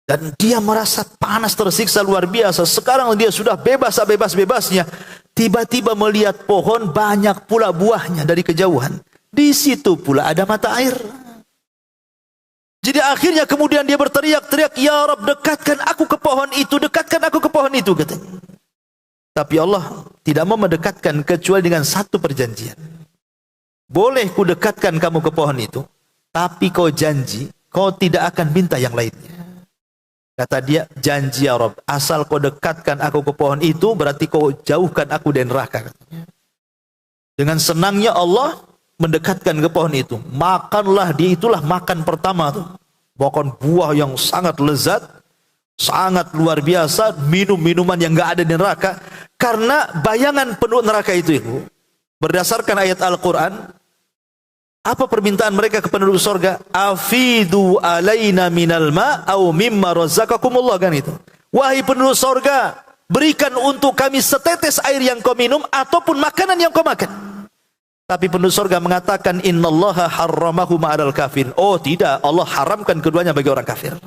Dan dia merasa panas, tersiksa luar biasa. Sekarang dia sudah bebas-bebasnya. Tiba-tiba melihat pohon, banyak pula buahnya dari kejauhan. Di situ pula ada mata air. Jadi akhirnya kemudian dia berteriak-teriak, "Ya Rabb, dekatkan aku ke pohon itu, dekatkan aku ke pohon itu," katanya. Tapi Allah tidak mau mendekatkan kecuali dengan satu perjanjian. Boleh ku dekatkan kamu ke pohon itu, tapi kau janji kau tidak akan minta yang lainnya. Kata dia, "Janji ya Rabb, asal kau dekatkan aku ke pohon itu, berarti kau jauhkan aku dari neraka." Dengan senangnya Allah mendekatkan ke pohon itu. Makanlah dia, itulah makan pertama tuh. Makan buah yang sangat lezat, sangat luar biasa, minum minuman yang enggak ada di neraka. Karena bayangan penduduk neraka itu, berdasarkan ayat Al-Quran, apa permintaan mereka ke penduduk surga? "Afidu alaina minal ma' au mimma razaqakumullah," kan itu. Wahai penduduk surga, berikan untuk kami setetes air yang kau minum ataupun makanan yang kau makan. Tapi penduduk surga mengatakan, "Innallaha harramahu ma'al kafir." Oh tidak, Allah haramkan keduanya bagi orang kafir.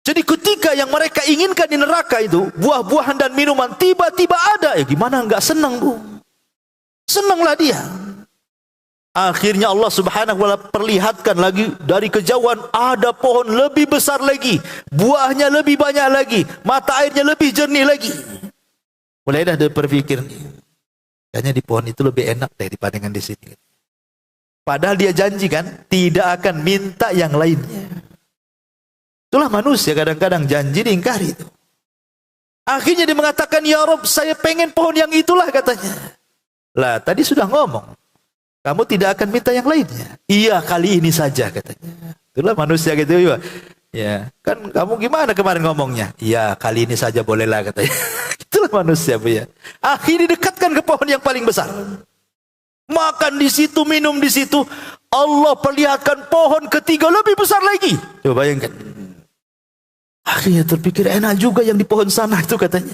Jadi ketika yang mereka inginkan di neraka itu, buah-buahan dan minuman, tiba-tiba ada. Ya gimana enggak senang, Bu? Senanglah dia. Akhirnya Allah subhanahu wa ta'ala perlihatkan lagi dari kejauhan ada pohon lebih besar lagi, buahnya lebih banyak lagi, mata airnya lebih jernih lagi. Mulai dah dia berpikir nih, kayaknya di pohon itu lebih enak daripada yang di sini. Padahal dia janjikan tidak akan minta yang lainnya. Itulah manusia, kadang-kadang janji diingkari itu. Akhirnya dia mengatakan, "Ya Rabb, saya pengen pohon yang itulah," katanya. Lah, tadi sudah ngomong, kamu tidak akan minta yang lainnya. "Iya, kali ini saja," katanya. Itulah manusia gitu ya. Ya, kan kamu gimana kemarin ngomongnya? "Iya, kali ini saja bolehlah," katanya. Itulah manusia, Bu ya. Akhirnya didekatkan ke pohon yang paling besar. Makan di situ, minum di situ. Allah perlihatkan pohon ketiga lebih besar lagi. Coba bayangkan. Akhirnya terpikir, enak juga yang di pohon sana itu, katanya.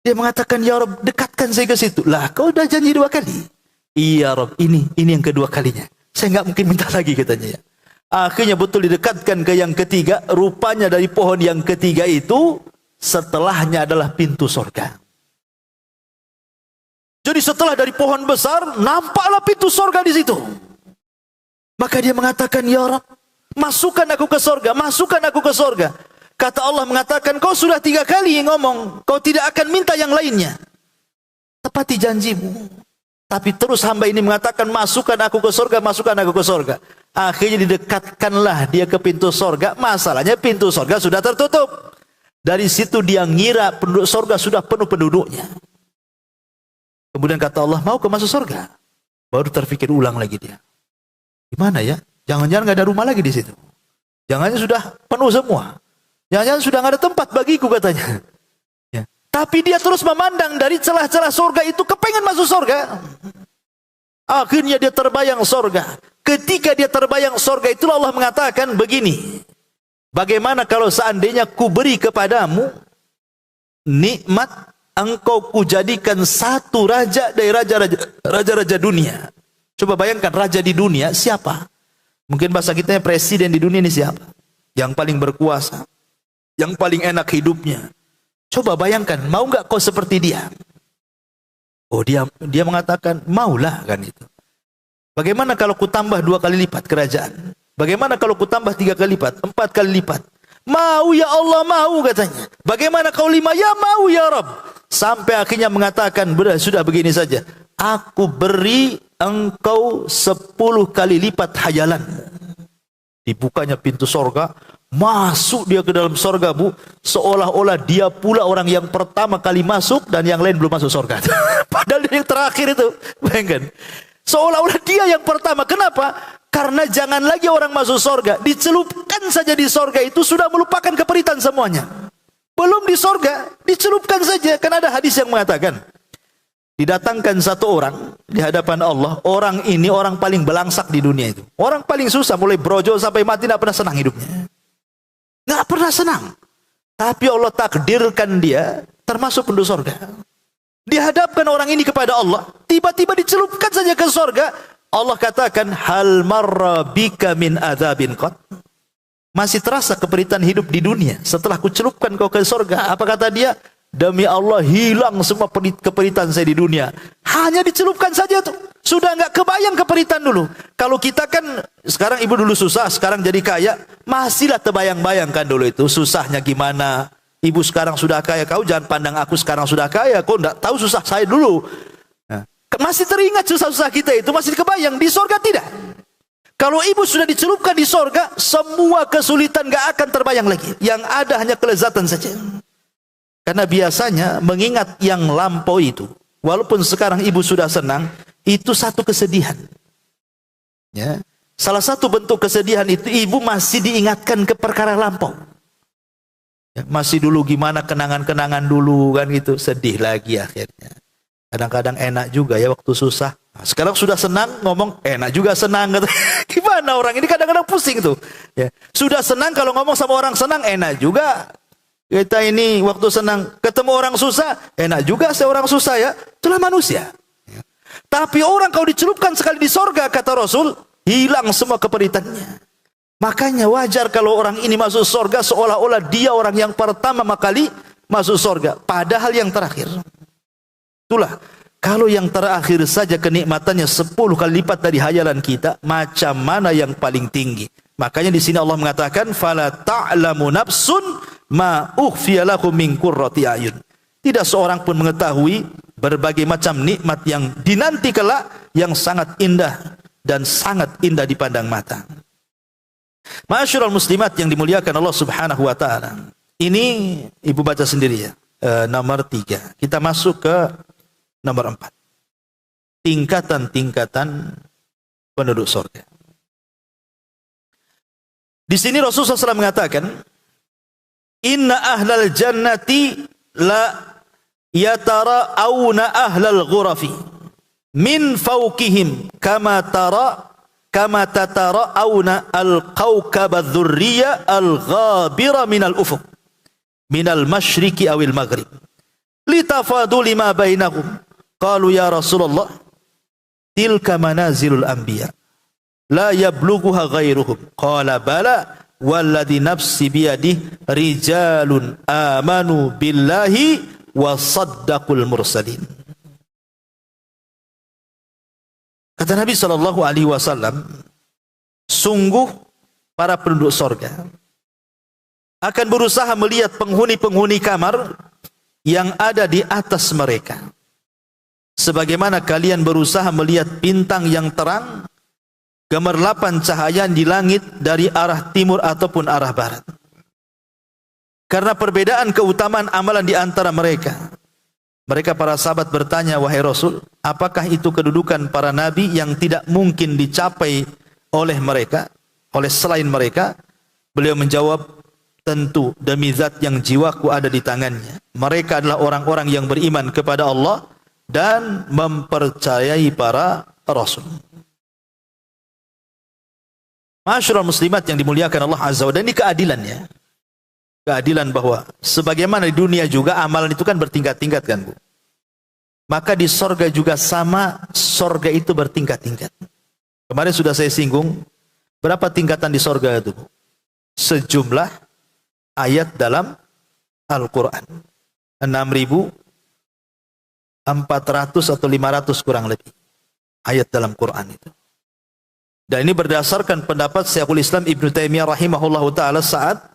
Dia mengatakan, "Ya Rabb, dekatkan saya ke situ." Lah, kau udah janji 2 kali. "Iya Rabb, ini yang kedua kalinya. Saya nggak mungkin minta lagi," katanya. Akhirnya betul didekatkan ke yang ketiga. Rupanya dari pohon yang ketiga itu, setelahnya adalah pintu surga. Jadi setelah dari pohon besar, nampaklah pintu surga di situ. Maka dia mengatakan, "Ya Rabb, masukkan aku ke surga, masukkan aku ke surga." Kata Allah mengatakan, "Kau sudah 3 kali ngomong, kau tidak akan minta yang lainnya. Tepati janjimu." Tapi terus hamba ini mengatakan, "Masukkan aku ke surga, masukkan aku ke surga." Akhirnya didekatkanlah dia ke pintu surga. Masalahnya pintu surga sudah tertutup. Dari situ dia ngira penduduk surga sudah penuh penduduknya. Kemudian kata Allah, "Mau ke masuk surga?" Baru terfikir ulang lagi dia. Gimana ya? Jangan-jangan nggak ada rumah lagi di situ. Jangan-jangan sudah penuh semua. Jangan-jangan sudah nggak ada tempat bagiku, katanya. Ya. Tapi dia terus memandang dari celah-celah surga itu, kepengen masuk surga. Akhirnya dia terbayang surga. Ketika dia terbayang surga, itulah Allah mengatakan begini, "Bagaimana kalau seandainya ku beri kepadamu nikmat, engkau kujadikan satu raja dari raja-raja dunia." Coba bayangkan, raja di dunia siapa? Mungkin bahasa kita presiden di dunia ini siapa? Yang paling berkuasa, yang paling enak hidupnya. Coba bayangkan, mau nggak kau seperti dia? Oh, dia mengatakan, "Maulah," kan itu. Bagaimana kalau ku tambah 2 kali lipat kerajaan? Bagaimana kalau ku tambah 3 kali lipat, 4 kali lipat? "Mau ya Allah, mau," katanya. "Bagaimana kau 5? Ya mau ya Rabb." Sampai akhirnya mengatakan, "Sudah begini saja. Aku beri engkau 10 kali lipat hayalanmu." Dibukanya pintu sorga, masuk dia ke dalam sorga, Bu. Seolah-olah dia pula orang yang pertama kali masuk dan yang lain belum masuk sorga. Padahal dia yang terakhir itu, bayangkan. Seolah-olah dia yang pertama. Kenapa? Karena jangan lagi orang masuk sorga, dicelupkan saja di sorga itu sudah melupakan keperitan semuanya. Belum di sorga, dicelupkan saja. Kan ada hadis yang mengatakan, didatangkan satu orang di hadapan Allah. Orang ini orang paling belangsak di dunia itu. Orang paling susah, mulai brojo sampai mati, tidak pernah senang hidupnya. Tidak pernah senang. Tapi Allah takdirkan dia termasuk penduduk surga. Dihadapkan orang ini kepada Allah, tiba-tiba dicelupkan saja ke surga. Allah katakan, hal marra bika min adzabin qad. Masih terasa keperitan hidup di dunia setelah kucelupkan kau ke surga. Apa kata dia? Demi Allah, hilang semua keperitan saya di dunia. Hanya dicelupkan saja tuh. Sudah enggak kebayang keperitan dulu. Kalau kita kan, sekarang ibu dulu susah, sekarang jadi kaya. Masihlah terbayang-bayangkan dulu itu. Susahnya gimana. Ibu sekarang sudah kaya. Kau jangan pandang aku sekarang sudah kaya. Kau enggak tahu susah saya dulu. Nah, masih teringat susah-susah kita itu. Masih kebayang. Di surga tidak. Kalau ibu sudah dicelupkan di surga, semua kesulitan enggak akan terbayang lagi. Yang ada hanya kelezatan saja. Karena biasanya mengingat yang lampau itu, walaupun sekarang ibu sudah senang, itu satu kesedihan. Ya. Salah satu bentuk kesedihan itu, ibu masih diingatkan ke perkara lampau. Ya, masih dulu gimana kenangan-kenangan dulu kan gitu, sedih lagi akhirnya. Kadang-kadang enak juga ya waktu susah. Nah, sekarang sudah senang ngomong enak juga senang gitu. Gimana orang ini kadang-kadang pusing tuh. Ya. Sudah senang kalau ngomong sama orang senang enak juga. Kita ini waktu senang ketemu orang susah, enak juga seorang susah ya. Itulah manusia. Tapi orang kau dicelupkan sekali di sorga, kata Rasul, hilang semua keperitannya. Makanya wajar kalau orang ini masuk sorga seolah-olah dia orang yang pertama kali masuk sorga. Padahal yang terakhir. Itulah, kalau yang terakhir saja kenikmatannya 10 kali lipat dari hayalan kita, macam mana yang paling tinggi? Makanya di sini Allah mengatakan, fala ta'lamu nafsun ma ukhfiya lakum min qurrati ayun. Tidak seorang pun mengetahui berbagai macam nikmat yang dinanti kelak yang sangat indah dan sangat indah dipandang mata. Ma'asyiral muslimat yang dimuliakan Allah Subhanahu wa taala. Ini ibu baca sendiri ya. Nomor 3. Kita masuk ke nomor 4. Tingkatan-tingkatan penduduk surga. Di sini Rasulullah SAW mengatakan, inna ahlal jannati la yatara'awna ahlal ghurafi min fawqihim kama tatara'awna al-qawkab adh-dhurriya al-ghabira min al-ufuq min al-mashriqi awil maghrib litafadu lima bainahum qalu ya Rasulullah tilka manazilul anbiya la yablughuha ghairuhum qala bala walladhi nafsi biyadihi rijalun amanu billahi wa saddaqul mursalin. Kata Nabi SAW, sungguh para penduduk sorga akan berusaha melihat penghuni-penghuni kamar yang ada di atas mereka, sebagaimana kalian berusaha melihat bintang yang terang gemerlapan cahaya di langit dari arah timur ataupun arah barat. Karena perbedaan keutamaan amalan di antara mereka. Mereka para sahabat bertanya, wahai Rasul, apakah itu kedudukan para nabi yang tidak mungkin dicapai oleh mereka, oleh selain mereka? Beliau menjawab, tentu demi zat yang jiwaku ada di tangannya. Mereka adalah orang-orang yang beriman kepada Allah dan mempercayai para Rasul. Ma'asyiral muslimat yang dimuliakan Allah Azza wa Jalla, ini keadilannya. Keadilan bahwa sebagaimana di dunia juga amalan itu kan bertingkat-tingkat kan Bu. Maka di sorga juga sama, sorga itu bertingkat-tingkat. Kemarin sudah saya singgung, berapa tingkatan di sorga itu Bu? Sejumlah ayat dalam Al-Quran. 6.400 atau 500 kurang lebih. Ayat dalam Quran itu. Dan ini berdasarkan pendapat Syekhul Islam Ibnu Taimiyah rahimahullahu taala saat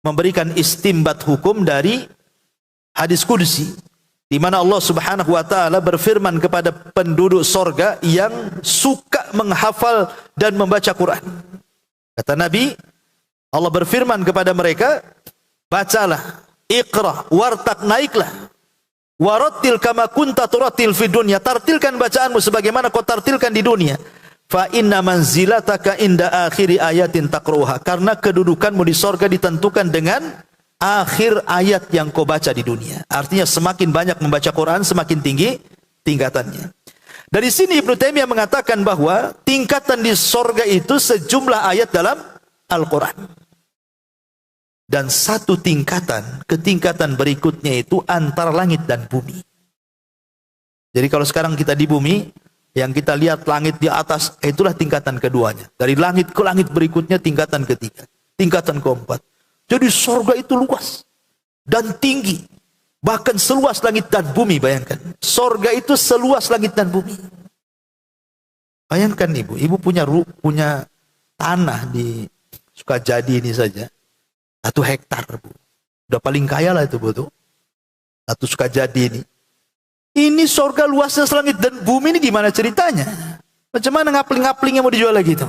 memberikan istimbat hukum dari hadis qudsi, di mana Allah Subhanahu wa taala berfirman kepada penduduk sorga yang suka menghafal dan membaca Quran. Kata Nabi, Allah berfirman kepada mereka, bacalah, iqra, wartaq, naiklah, warattil kama kunta turattil fid dunya, tartilkan bacaanmu sebagaimana kau tartilkan di dunia. Fa inna manzilataka inda akhiri ayatin taqruha, karena kedudukanmu di sorga ditentukan dengan akhir ayat yang kau baca di dunia. Artinya semakin banyak membaca Quran, semakin tinggi tingkatannya. Dari sini Ibnu Taimiyah mengatakan bahwa tingkatan di sorga itu sejumlah ayat dalam Al-Quran. Dan satu tingkatan, ke tingkatan berikutnya itu antara langit dan bumi. Jadi kalau sekarang kita di bumi, yang kita lihat langit di atas, itulah tingkatan keduanya. Dari langit ke langit berikutnya tingkatan ketiga, tingkatan keempat. Jadi surga itu luas dan tinggi, bahkan seluas langit dan bumi. Bayangkan, surga itu seluas langit dan bumi. Bayangkan ibu punya tanah di Sukajadi ini saja, 1 hektar, Bu. Udah paling kaya lah itu, Bu, tuh. 1 Sukajadi ini. Ini surga luasnya selangit dan bumi, ini gimana ceritanya? Macam mana ngapling-ngaplingnya mau dijual lagi itu?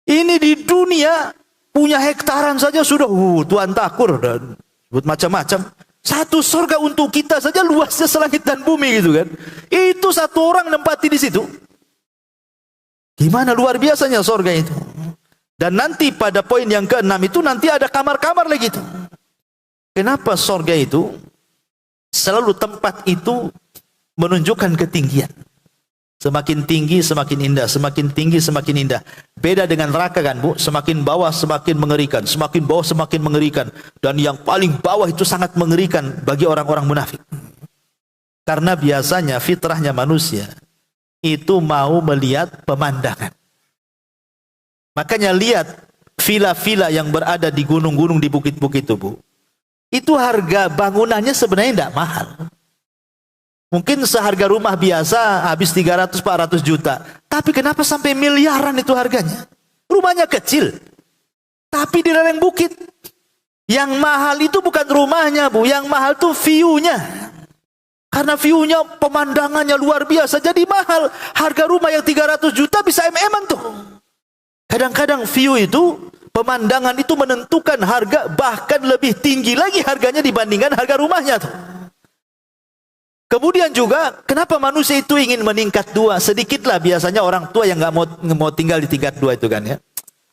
Ini di dunia punya hektaran saja sudah Tuhan takur dan sebut macam-macam. Satu surga untuk kita saja luasnya selangit dan bumi gitu kan. Itu satu orang nempati di situ. Gimana luar biasanya surga itu. Dan nanti pada poin yang ke-6 itu nanti ada kamar-kamar lagi itu. Kenapa surga itu selalu tempat itu menunjukkan ketinggian? Semakin tinggi semakin indah, semakin tinggi semakin indah. Beda dengan neraka kan, Bu? Semakin bawah semakin mengerikan, semakin bawah semakin mengerikan. Dan yang paling bawah itu sangat mengerikan bagi orang-orang munafik. Karena biasanya fitrahnya manusia itu mau melihat pemandangan. Makanya lihat villa-villa yang berada di gunung-gunung, di bukit-bukit itu, Bu. Itu harga bangunannya sebenarnya tidak mahal. Mungkin seharga rumah biasa habis 300-400 juta. Tapi kenapa sampai miliaran itu harganya? Rumahnya kecil, tapi di lereng bukit. Yang mahal itu bukan rumahnya, Bu. Yang mahal itu view-nya. Karena view-nya, pemandangannya luar biasa, jadi mahal. Harga rumah yang 300 juta bisa MM-an tuh. Kadang-kadang view itu, pemandangan itu menentukan harga, bahkan lebih tinggi lagi harganya dibandingkan harga rumahnya tuh. Kemudian juga, kenapa manusia itu ingin meningkat 2? Sedikitlah biasanya orang tua yang nggak mau tinggal di tingkat 2 itu kan ya.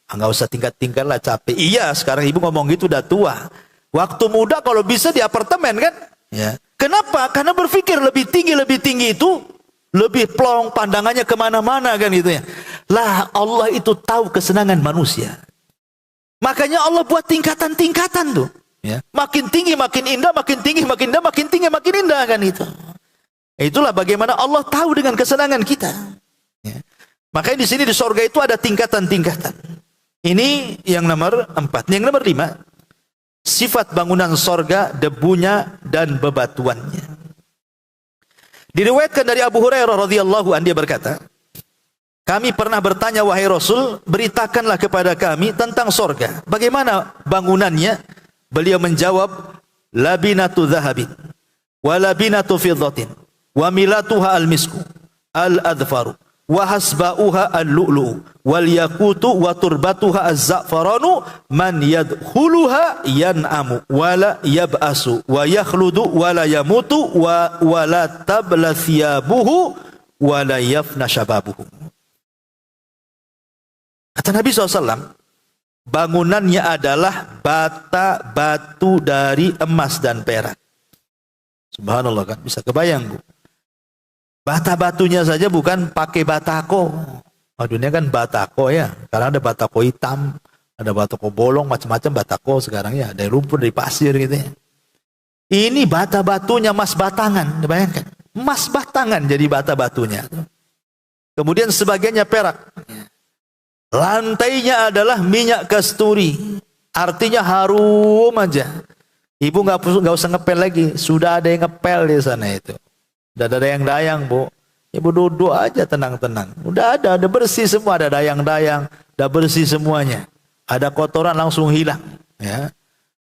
Nggak usah tingkat-tingkat lah, capek. Iya, sekarang ibu ngomong gitu udah tua. Waktu muda kalau bisa di apartemen kan. Ya. Kenapa? Karena berpikir lebih tinggi itu lebih plong, pandangannya kemana-mana kan gitu ya. Lah Allah itu tahu kesenangan manusia. Makanya Allah buat tingkatan-tingkatan tuh. Ya. Makin tinggi makin indah, makin tinggi makin indah, makin tinggi makin indah kan itu. Itulah bagaimana Allah tahu dengan kesenangan kita. Ya. Makanya di sini di surga itu ada tingkatan-tingkatan. Ini yang nomor 4. Yang nomor 5, sifat bangunan surga, debunya dan bebatuannya. Diriwayatkan dari Abu Hurairah radhiyallahu anhu, dia berkata, kami pernah bertanya, wahai Rasul, beritakanlah kepada kami tentang surga. Bagaimana bangunannya? Beliau menjawab, labinatu dhahabin, wa labinatu fiddatin, wa milatuha al-misku, al-adfaru, wa hasba'uha al-lu'lu'u, wal yakutu wa turbatuha az-za'faranu, man yadkhuluha yan'amu, wa la yab'asu, wa yakhludu, wa la yamutu, wa la tabla thiyabuhu, wa la yafna syababuhu. Kata Nabi SAW, bangunannya adalah bata batu dari emas dan perak. Subhanallah kan, bisa kebayang, Bu. Bata batunya saja bukan pakai batako. Dunia kan batako ya, karena ada batako hitam, ada batako bolong, macam-macam batako sekarang ya, dari lumpur, dari pasir gitu ya. Ini bata batunya emas batangan, bayangkan. Emas batangan jadi bata batunya. Kemudian sebagiannya perak. Lantainya adalah minyak kasturi, artinya harum aja. Ibu nggak usah ngepel lagi, sudah ada yang ngepel di sana itu. Udah ada dayang-dayang, Bu. Ibu duduk aja tenang-tenang. Udah ada bersih semua, ada dayang-dayang, udah bersih semuanya. Ada kotoran langsung hilang. Ya.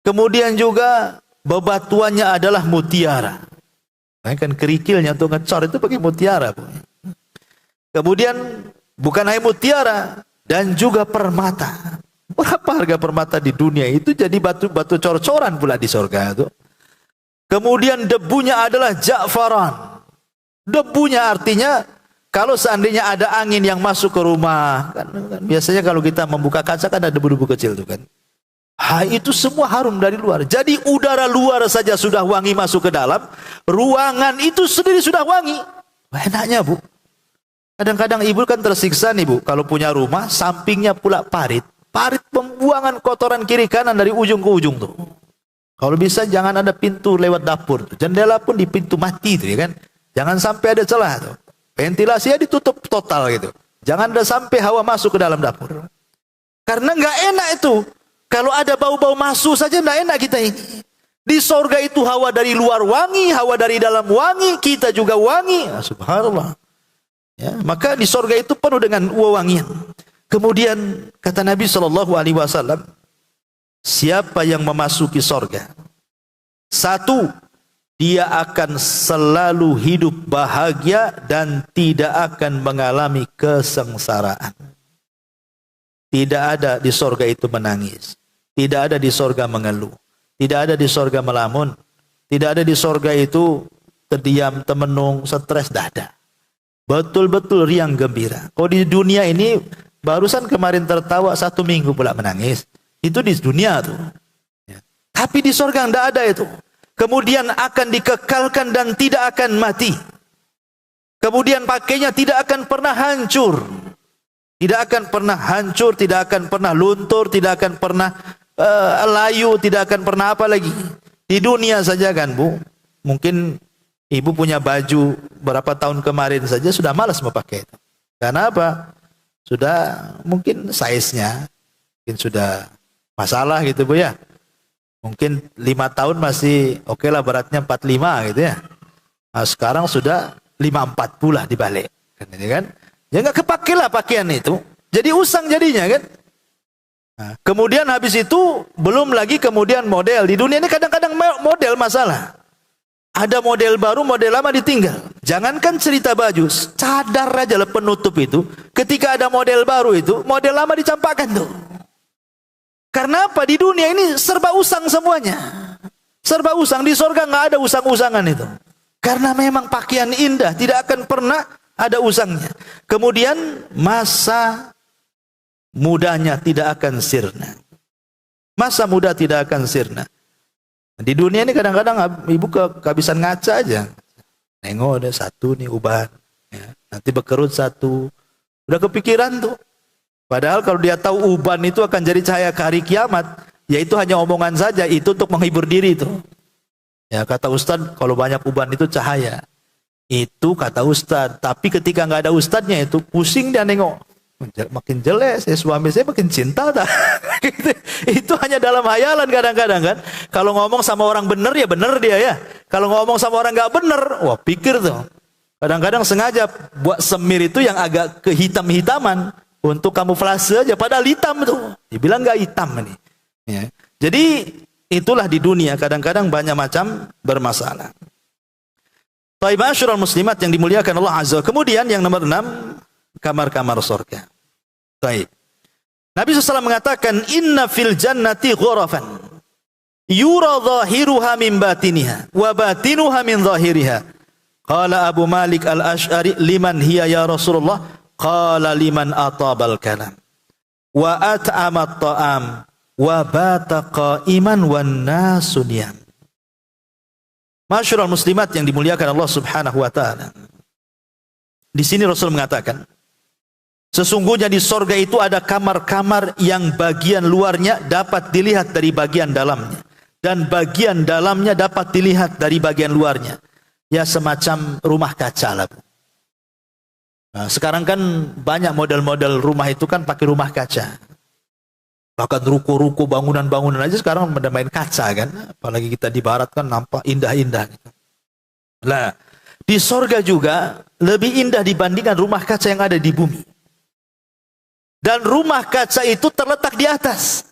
Kemudian juga bebatuannya adalah mutiara. Kan kerikilnya untuk ngecor itu pakai mutiara, Bu. Kemudian bukan hanya mutiara, dan juga permata. Berapa harga permata di dunia itu jadi batu-batu cor-coran pula di surga itu. Kemudian debunya adalah ja'faran. Debunya artinya kalau seandainya ada angin yang masuk ke rumah, kan biasanya kalau kita membuka kaca kan ada debu-debu kecil tuh kan. Itu semua harum dari luar. Jadi udara luar saja sudah wangi masuk ke dalam, ruangan itu sendiri sudah wangi. Enaknya, Bu. Kadang-kadang ibu kan tersiksa nih, Bu, kalau punya rumah sampingnya pula parit. parit pembuangan kotoran kiri kanan dari ujung ke ujung tuh. Kalau bisa jangan ada pintu lewat dapur tuh. Jendela pun di pintu mati tuh, ya kan? Jangan sampai ada celah tuh. Ventilasinya ditutup total gitu. Jangan ada sampai hawa masuk ke dalam dapur. Karena nggak enak itu. Kalau ada bau-bau masuk saja nggak enak kita ini. Di sorga itu hawa dari luar wangi, hawa dari dalam wangi, kita juga wangi. Nah, subhanallah. Ya, maka di sorga itu penuh dengan wewangian. Kemudian kata Nabi SAW, siapa yang memasuki sorga, satu, dia akan selalu hidup bahagia dan tidak akan mengalami kesengsaraan. Tidak ada di sorga itu menangis. Tidak ada di sorga mengeluh. Tidak ada di sorga melamun. Tidak ada di sorga itu terdiam, temenung, stres, tidak ada. Betul-betul riang gembira. Kalau di dunia ini, barusan kemarin tertawa 1 minggu pula menangis. Itu di dunia tuh. Ya. Tapi di sorga tidak ada itu. Kemudian akan dikekalkan dan tidak akan mati. Kemudian pakainya tidak akan pernah hancur. Tidak akan pernah hancur, tidak akan pernah luntur, tidak akan pernah layu, tidak akan pernah apa lagi. Di dunia saja kan Bu, mungkin ibu punya baju berapa tahun kemarin saja sudah malas mau pakai itu. Karena apa? Sudah mungkin size-nya, mungkin sudah masalah gitu Bu ya. Mungkin 5 tahun masih oke lah, beratnya 45 gitu ya. Nah, sekarang sudah 54 pula dibalik. Kan? Ya nggak kepake lah pakaian itu. Jadi usang jadinya kan. Nah, kemudian habis itu belum lagi kemudian model. Di dunia ini kadang-kadang model masalah. Ada model baru, model lama ditinggal. Jangankan cerita baju, cadar aja lah penutup itu. Ketika ada model baru itu, model lama dicampakkan tuh. Karena apa? Di dunia ini serba usang semuanya. Serba usang. Di sorga nggak ada usang-usangan itu. Karena memang pakaian indah, tidak akan pernah ada usangnya. Kemudian masa mudanya tidak akan sirna. Masa muda tidak akan sirna. Di dunia ini kadang-kadang ibu kehabisan ngaca aja. Nengok ada satu nih uban. Ya. Nanti bekerut satu. Udah kepikiran tuh. Padahal kalau dia tahu uban itu akan jadi cahaya ke hari kiamat, ya itu hanya omongan saja. Itu untuk menghibur diri itu. Ya kata Ustaz, kalau banyak uban itu cahaya. Itu kata Ustaz. Tapi ketika nggak ada Ustaznya itu pusing dia nengok. Makin jelek, suami saya makin cinta tak? Itu hanya dalam hayalan kadang-kadang kan. Kalau ngomong sama orang benar ya benar dia ya. Kalau ngomong sama orang nggak benar, wah pikir tuh. Kadang-kadang sengaja buat semir itu yang agak kehitam-hitaman untuk kamuflase aja. Padahal hitam tuh. Dibilang nggak hitam ini. Ya. Jadi itulah di dunia kadang-kadang banyak macam bermasalah. Baik, ma'asyiral muslimat yang dimuliakan Allah Azza. Kemudian yang nomor 6, kamar-kamar surga. Baik. Nabi SAW mengatakan, inna fil jannati ghurafan yura zahiruha min batiniha wa batinuha min zahiriha. Qala Abu Malik al-Ash'ari, liman hiya ya Rasulullah? Qala liman atabal kalam wa at'amat ta'am wa bata qa'iman wan nasu niyam. Masyarul muslimat yang dimuliakan Allah Subhanahu wa taala. Di sini Rasul mengatakan, sesungguhnya di sorga itu ada kamar-kamar yang bagian luarnya dapat dilihat dari bagian dalamnya, dan bagian dalamnya dapat dilihat dari bagian luarnya. Ya semacam rumah kaca lah. Nah, sekarang kan banyak model-model rumah itu kan pakai rumah kaca. Bahkan ruko-ruko, bangunan-bangunan aja sekarang pada main kaca kan. Apalagi kita di barat kan nampak indah-indah. Nah, di sorga juga lebih indah dibandingkan rumah kaca yang ada di bumi. Dan rumah kaca itu terletak di atas.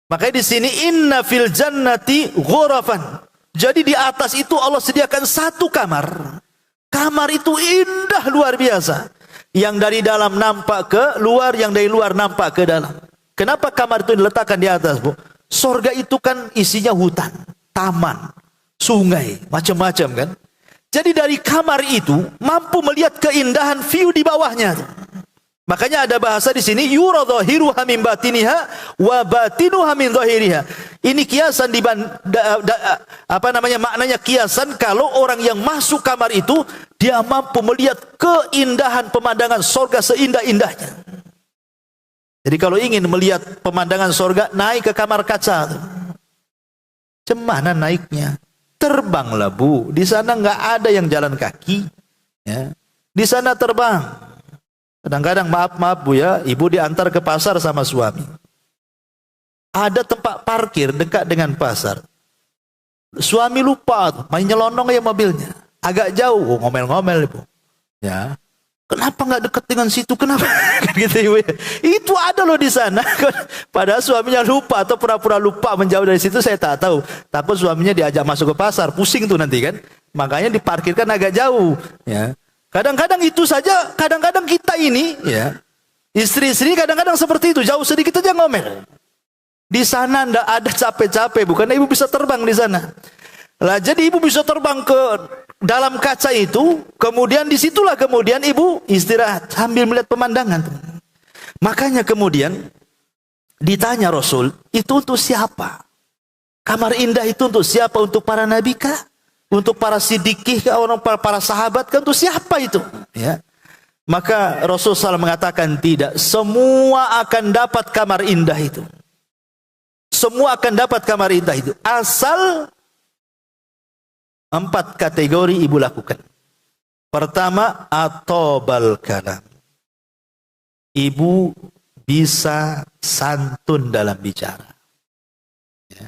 Makanya di sini inna fil jannati ghurafan. Jadi di atas itu Allah sediakan satu kamar. Kamar itu indah luar biasa. Yang dari dalam nampak ke luar, yang dari luar nampak ke dalam. Kenapa kamar itu diletakkan di atas, Bu? Sorga itu kan isinya hutan, taman, sungai, macam-macam kan. Jadi dari kamar itu mampu melihat keindahan view di bawahnya. Makanya ada bahasa di sini yura zahiruha min batiniha wa batinuha min zahiriha. Ini kiasan maknanya kiasan kalau orang yang masuk kamar itu dia mampu melihat keindahan pemandangan sorga seindah-indahnya. Jadi kalau ingin melihat pemandangan surga, naik ke kamar kaca. Cemana naiknya? Terbanglah Bu. Di sana nggak ada yang jalan kaki. Ya. Di sana terbang. Kadang-kadang maaf Bu ya, ibu diantar ke pasar sama suami. Ada tempat parkir dekat dengan pasar. Suami lupa, main nyelonong ya mobilnya. Agak jauh, ngomel-ngomel Ibu. Ya. Kenapa nggak dekat dengan situ? Kenapa? Gitu Ibu. Itu ada loh di sana. Padahal suaminya lupa atau pura-pura lupa menjauh dari situ, saya tak tahu. Takut suaminya diajak masuk ke pasar, pusing tuh nanti kan. Makanya diparkirkan agak jauh. Ya. Kadang-kadang itu saja. Kadang-kadang kita ini, ya, istri-istri kadang-kadang seperti itu. Jauh sedikit aja ngomel. Di sana ndak ada capek-capek, bukan? Ibu bisa terbang di sana. Lah jadi ibu bisa terbang ke dalam kaca itu, kemudian disitulah kemudian ibu istirahat sambil melihat pemandangan. Makanya kemudian ditanya Rasul, itu untuk siapa? Kamar indah itu untuk siapa? Untuk para nabi kah? Untuk para siddiqih kah? Orang para sahabat kah? Untuk siapa itu? Ya. Maka Rasul SAW mengatakan tidak, semua akan dapat kamar indah itu. Semua akan dapat kamar indah itu. Asal 4 kategori ibu lakukan. Pertama, atobal kalam. Ibu bisa santun dalam bicara. Ya.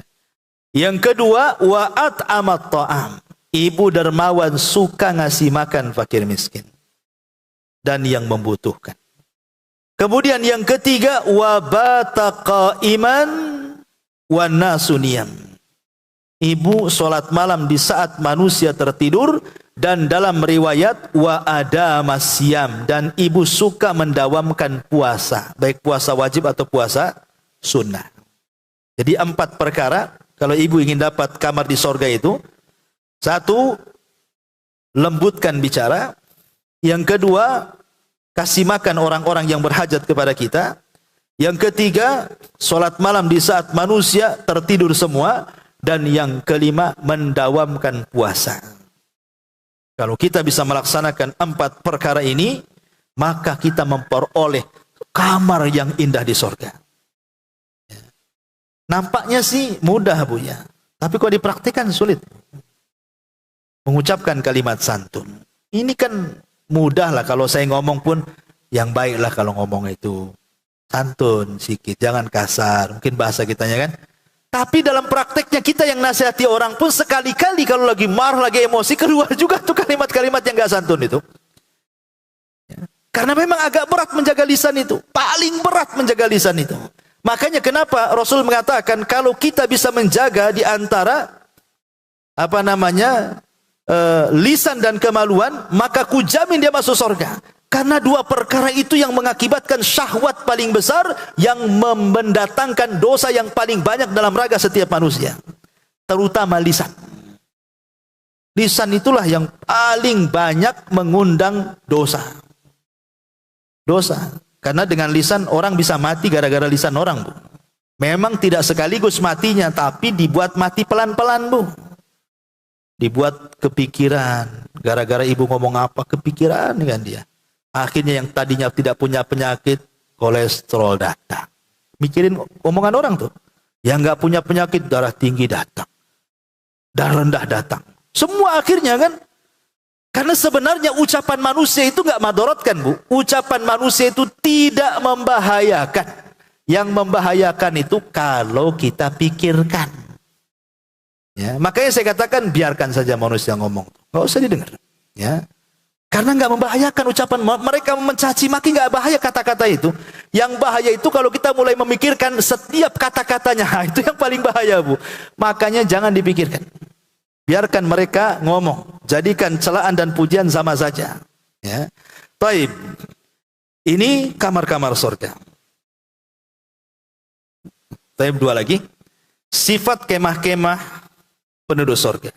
Yang kedua, wa'at amat ta'am. Ibu dermawan, suka ngasih makan fakir miskin dan yang membutuhkan. Kemudian yang ketiga, wabata qaiman wan nasu niyam. Ibu sholat malam di saat manusia tertidur, dan dalam riwayat wa ada masyam, dan ibu suka mendawamkan puasa, baik puasa wajib atau puasa sunnah. Jadi 4 perkara kalau ibu ingin dapat kamar di sorga itu. 1, lembutkan bicara. Yang kedua, kasih makan orang-orang yang berhajat kepada kita. Yang ketiga, sholat malam di saat manusia tertidur semua. Dan yang kelima, mendawamkan puasa. Kalau kita bisa melaksanakan 4 perkara ini, maka kita memperoleh kamar yang indah di surga. Nampaknya sih mudah Bu ya, tapi kalau dipraktikkan sulit. Mengucapkan kalimat santun, ini kan mudah lah. Kalau saya ngomong pun yang baik lah, kalau ngomong itu santun sedikit, jangan kasar, mungkin bahasa kitanya kan. Tapi dalam prakteknya kita yang nasihati orang pun sekali-kali kalau lagi marah, lagi emosi, keluar juga tuh kalimat-kalimat yang gak santun itu. Ya. Karena memang agak berat menjaga lisan itu. Paling berat menjaga lisan itu. Makanya kenapa Rasul mengatakan kalau kita bisa menjaga di antara lisan dan kemaluan, maka kujamin dia masuk surga. Karena 2 perkara itu yang mengakibatkan syahwat paling besar, yang mendatangkan dosa yang paling banyak dalam raga setiap manusia. Terutama lisan. Lisan itulah yang paling banyak mengundang dosa. Dosa. Karena dengan lisan orang bisa mati gara-gara lisan orang Bu. Memang tidak sekaligus matinya, tapi dibuat mati pelan-pelan Bu. Dibuat kepikiran. Gara-gara ibu ngomong apa, kepikiran dengan dia. Akhirnya yang tadinya tidak punya penyakit, kolesterol datang. Mikirin omongan orang tuh. Yang nggak punya penyakit, darah tinggi datang. Darah rendah datang. Semua akhirnya kan. Karena sebenarnya ucapan manusia itu nggak madorotkan Bu. Ucapan manusia itu tidak membahayakan. Yang membahayakan itu kalau kita pikirkan. Ya, makanya saya katakan biarkan saja manusia ngomong. Nggak usah didengar. Ya. Karena nggak membahayakan ucapan mereka, mencaci maki nggak bahaya kata-kata itu. Yang bahaya itu kalau kita mulai memikirkan setiap kata-katanya, itu yang paling bahaya Bu. Makanya jangan dipikirkan. Biarkan mereka ngomong. Jadikan celaan dan pujian sama saja. Ya. Baik. Ini kamar-kamar surga. Baik, 2 lagi. Sifat kemah-kemah penduduk surga.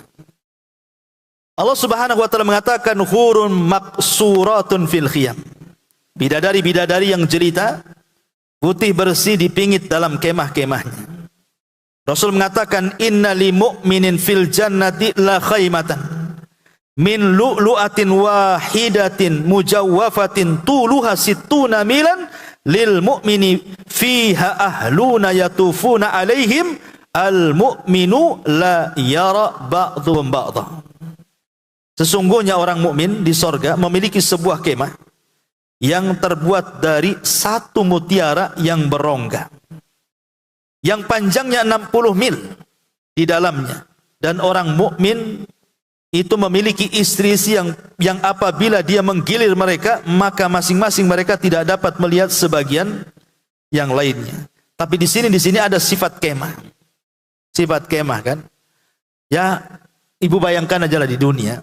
Allah Subhanahu wa taala mengatakan hurun maksuratun fil khiyam. Bidadari-bidadari yang jelita, putih bersih dipingit dalam kemah-kemahnya. Rasul mengatakan inna li mu'minin fil jannati la khaymatan min lu'lu'atin wahidatin mujawwafatin tuluha sittuna milan lil mu'mini fiha ahluna yatufuna alaihim al mu'minu la yara ba'dhum ba'dha. Sesungguhnya orang mukmin di sorga memiliki sebuah kemah yang terbuat dari satu mutiara yang berongga, yang panjangnya 60 mil di dalamnya. Dan orang mukmin itu memiliki istri-istri yang apabila dia menggilir mereka, maka masing-masing mereka tidak dapat melihat sebagian yang lainnya. Tapi di sini ada sifat kemah. Sifat kemah kan? Ya, ibu bayangkan aja lah di dunia.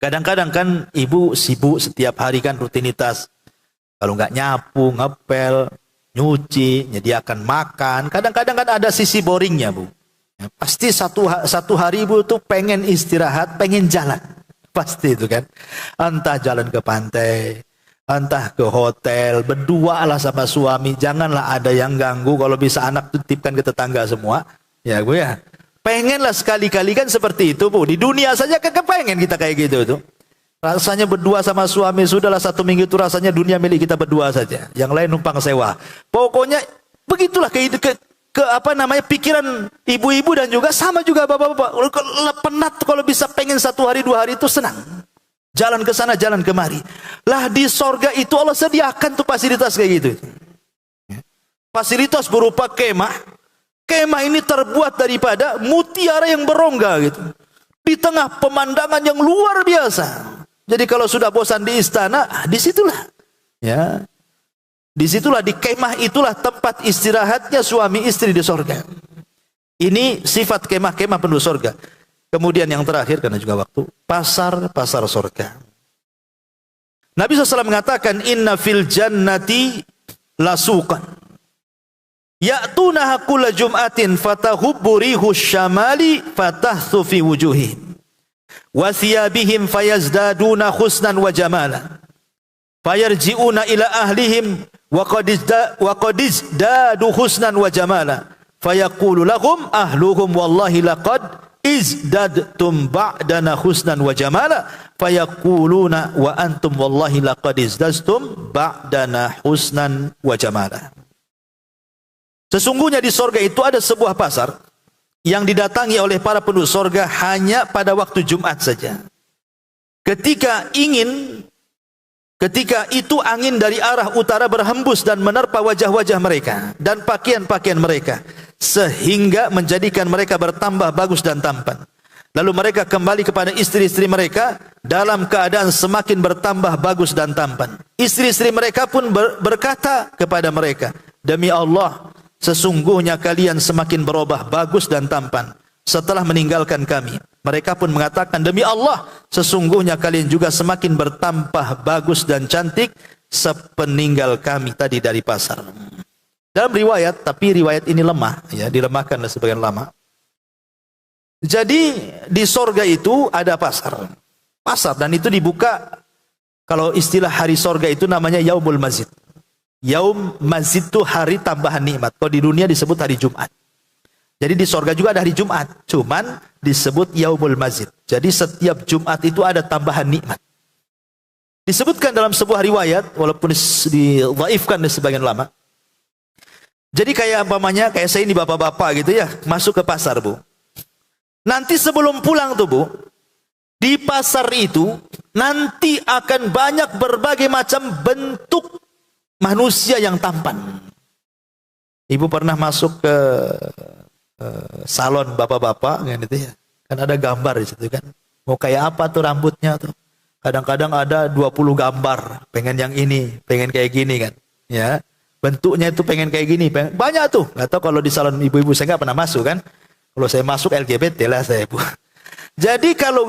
Kadang-kadang kan ibu sibuk setiap hari kan rutinitas. Kalau nggak nyapu, ngepel, nyuci, menyediakan makan. Kadang-kadang kan ada sisi boringnya, Bu. Ya, pasti satu hari ibu tuh pengen istirahat, pengen jalan. Pasti itu kan. Entah jalan ke pantai, entah ke hotel, berdua lah sama suami. Janganlah ada yang ganggu. Kalau bisa anak titipkan ke tetangga semua. Ya Bu ya. Pengenlah sekali-kali kan seperti itu Bu. Di dunia saja kepengen kita kayak gitu tuh. Rasanya berdua sama suami, sudahlah 1 minggu itu rasanya dunia milik kita berdua saja. Yang lain numpang sewa. Pokoknya begitulah pikiran ibu-ibu dan juga sama juga bapak-bapak. Penat kalau bisa pengen 1 hari 2 hari itu senang. Jalan ke sana, jalan kemari. Lah di sorga itu Allah sediakan tuh fasilitas kayak gitu. Fasilitas berupa kemah. Kemah ini terbuat daripada mutiara yang berongga gitu. Di tengah pemandangan yang luar biasa. Jadi kalau sudah bosan di istana, disitulah. Ya. Disitulah di kemah itulah tempat istirahatnya suami istri di sorga. Ini sifat kemah-kemah penduduk sorga. Kemudian yang terakhir karena juga waktu, pasar-pasar sorga. Nabi SAW mengatakan, Inna fil jannati lasuqan. Ya'tunaha kulla jum'atin fatahubbu rihu syamali fatahthu fi wujuhihim. Wa thiyabihim fayazdaduna husnan wa jamala. Fayarji'una ila ahlihim wa qad izdadu husnan wa jamala. Fayaqulu lahum ahluhum wallahi laqad izdadtum ba'dana husnan wa jamala. Fayaquluna wa antum wallahi laqad izdadtum ba'dana husnan wa jamala. Sesungguhnya di sorga itu ada sebuah pasar yang didatangi oleh para penduduk sorga hanya pada waktu Jumat saja. Ketika itu angin dari arah utara berhembus dan menerpa wajah-wajah mereka dan pakaian-pakaian mereka, sehingga menjadikan mereka bertambah bagus dan tampan. Lalu mereka kembali kepada istri-istri mereka dalam keadaan semakin bertambah bagus dan tampan. Istri-istri mereka pun berkata kepada mereka, demi Allah, sesungguhnya kalian semakin berubah bagus dan tampan setelah meninggalkan kami. Mereka pun mengatakan, demi Allah, sesungguhnya kalian juga semakin bertambah bagus dan cantik sepeninggal kami tadi dari pasar. Dalam riwayat, tapi riwayat ini lemah, ya, dilemahkan oleh sebagian ulama. Jadi di sorga itu ada pasar, dan itu dibuka. Kalau istilah hari sorga itu namanya Yaumul Mazid. Yaum Mazid itu hari tambahan nikmat. Kalau di dunia disebut hari Jumat. Jadi di sorga juga ada hari Jumat, cuman disebut Yaumul Mazid. Jadi setiap Jumat itu ada tambahan nikmat. Disebutkan dalam sebuah riwayat, walaupun didhaifkan oleh sebagian ulama. Jadi kayak saya ini bapak-bapak gitu ya, masuk ke pasar Bu. Nanti sebelum pulang tuh Bu, di pasar itu nanti akan banyak berbagai macam bentuk manusia yang tampan. Ibu pernah masuk ke salon bapak-bapak kan itu ya. Kan ada gambar di situ kan. Mau kayak apa tuh rambutnya tuh. Kadang-kadang ada 20 gambar, pengen yang ini, pengen kayak gini kan. Ya. Bentuknya itu pengen kayak gini, banyak tuh. Enggak tahu kalau di salon ibu-ibu saya enggak pernah masuk kan. Kalau saya masuk LGBT lah saya, Bu. Jadi kalau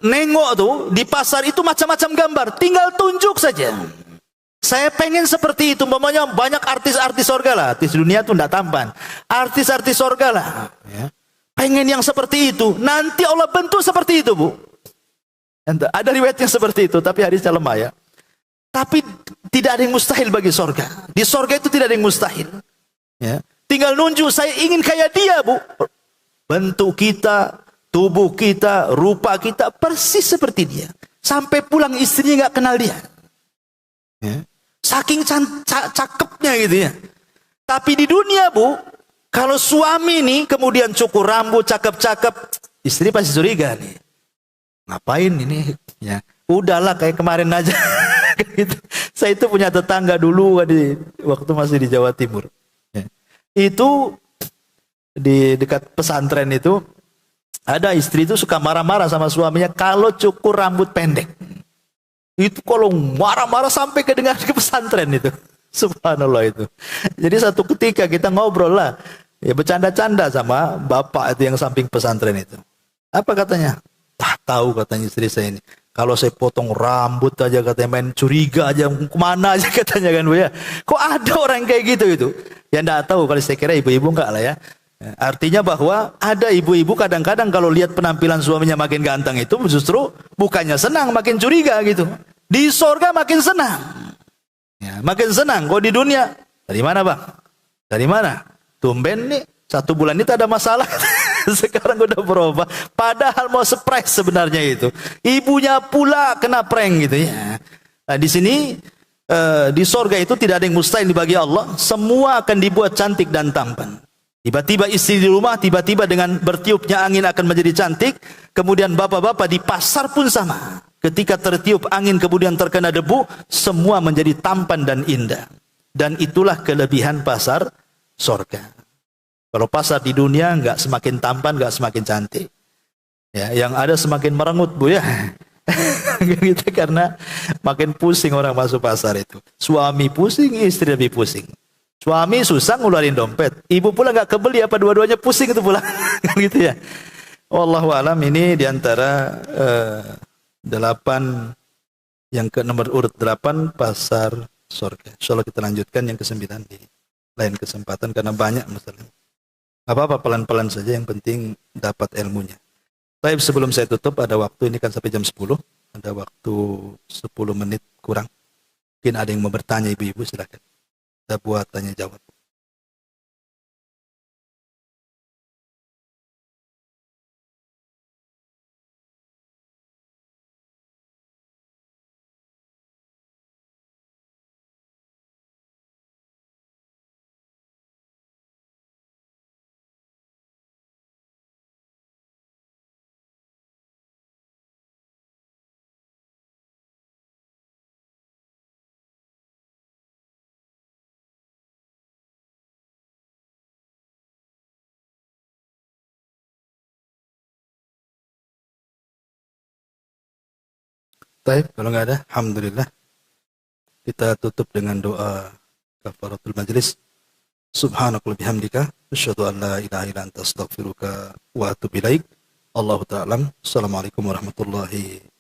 nengok tuh di pasar itu macam-macam gambar, tinggal tunjuk saja. Saya pengen seperti itu, umpamanya banyak artis-artis sorga lah. Artis dunia tuh enggak tampan. Artis-artis sorga lah. Ya. Pengen yang seperti itu. Nanti Allah bentuk seperti itu, Bu. Ada riwayatnya seperti itu, tapi hadisnya lemah ya. Tapi tidak ada yang mustahil bagi sorga. Di sorga itu tidak ada yang mustahil. Ya. Tinggal nunjuk, saya ingin kayak dia, Bu. Bentuk kita, tubuh kita, rupa kita persis seperti dia. Sampai pulang istrinya nggak kenal dia. Ya. Saking cakepnya gitu ya. Tapi di dunia, Bu, kalau suami nih kemudian cukur rambut, cakep-cakep, istri pasti curiga nih. Ngapain ini? Ya, udahlah kayak kemarin aja. Gitu. Saya itu punya tetangga dulu waktu masih di Jawa Timur. Ya. Itu di dekat pesantren itu ada istri itu suka marah-marah sama suaminya kalau cukur rambut pendek. Itu kalau marah-marah sampai kedengar ke pesantren itu. Subhanallah itu. Jadi satu ketika kita ngobrol lah, ya bercanda-canda sama bapak itu yang samping pesantren itu. Apa katanya? Tahu katanya istri saya ini. Kalau saya potong rambut aja katanya main curiga aja kemana aja katanya kan Bu ya. Kok ada orang kayak gitu itu? Ya enggak tahu, kalau saya kira ibu-ibu enggak lah ya. Artinya bahwa ada ibu-ibu kadang-kadang kalau lihat penampilan suaminya makin ganteng itu justru bukannya senang, makin curiga gitu. Di sorga makin senang. Ya, makin senang. Kok di dunia? Dari mana Bang? Dari mana? Tumben nih 1 bulan ini tak ada masalah. Sekarang udah berubah. Padahal mau surprise sebenarnya itu. Ibunya pula kena prank gitu ya. Nah di sini di sorga itu tidak ada yang mustahil bagi Allah. Semua akan dibuat cantik dan tampan. Tiba-tiba istri di rumah, tiba-tiba dengan bertiupnya angin akan menjadi cantik. Kemudian bapak-bapak di pasar pun sama. Ketika tertiup angin kemudian terkena debu, semua menjadi tampan dan indah. Dan itulah kelebihan pasar sorga. Kalau pasar di dunia nggak semakin tampan, nggak semakin cantik. Ya, yang ada semakin merengut Bu ya. Gitu, karena makin pusing orang masuk pasar itu. Suami pusing, istri lebih pusing. Suami susah ngeluarin dompet, ibu pula nggak kebeli apa dua-duanya pusing itu pula. Gitu ya. Wallahu alam, ini diantara 8 yang ke nomor urut 8 pasar surga. Insyaallah kita lanjutkan yang ke-9 di lain kesempatan karena banyak masalah. Apa-apa pelan-pelan saja, yang penting dapat ilmunya. Baik, sebelum saya tutup ada waktu, ini kan sampai jam 10, ada waktu 10 menit kurang. Mungkin ada yang mau bertanya ibu-ibu, silakan. Kita buat tanya jawab. Baik, kalau nggak ada, alhamdulillah. Kita tutup dengan doa kafaratul majlis. Subhanakallahumma bihamdika asyhadu an la ilaha illa anta astaghfiruka wa atubu ilaik. Allahu ta'ala. Assalamualaikum warahmatullahi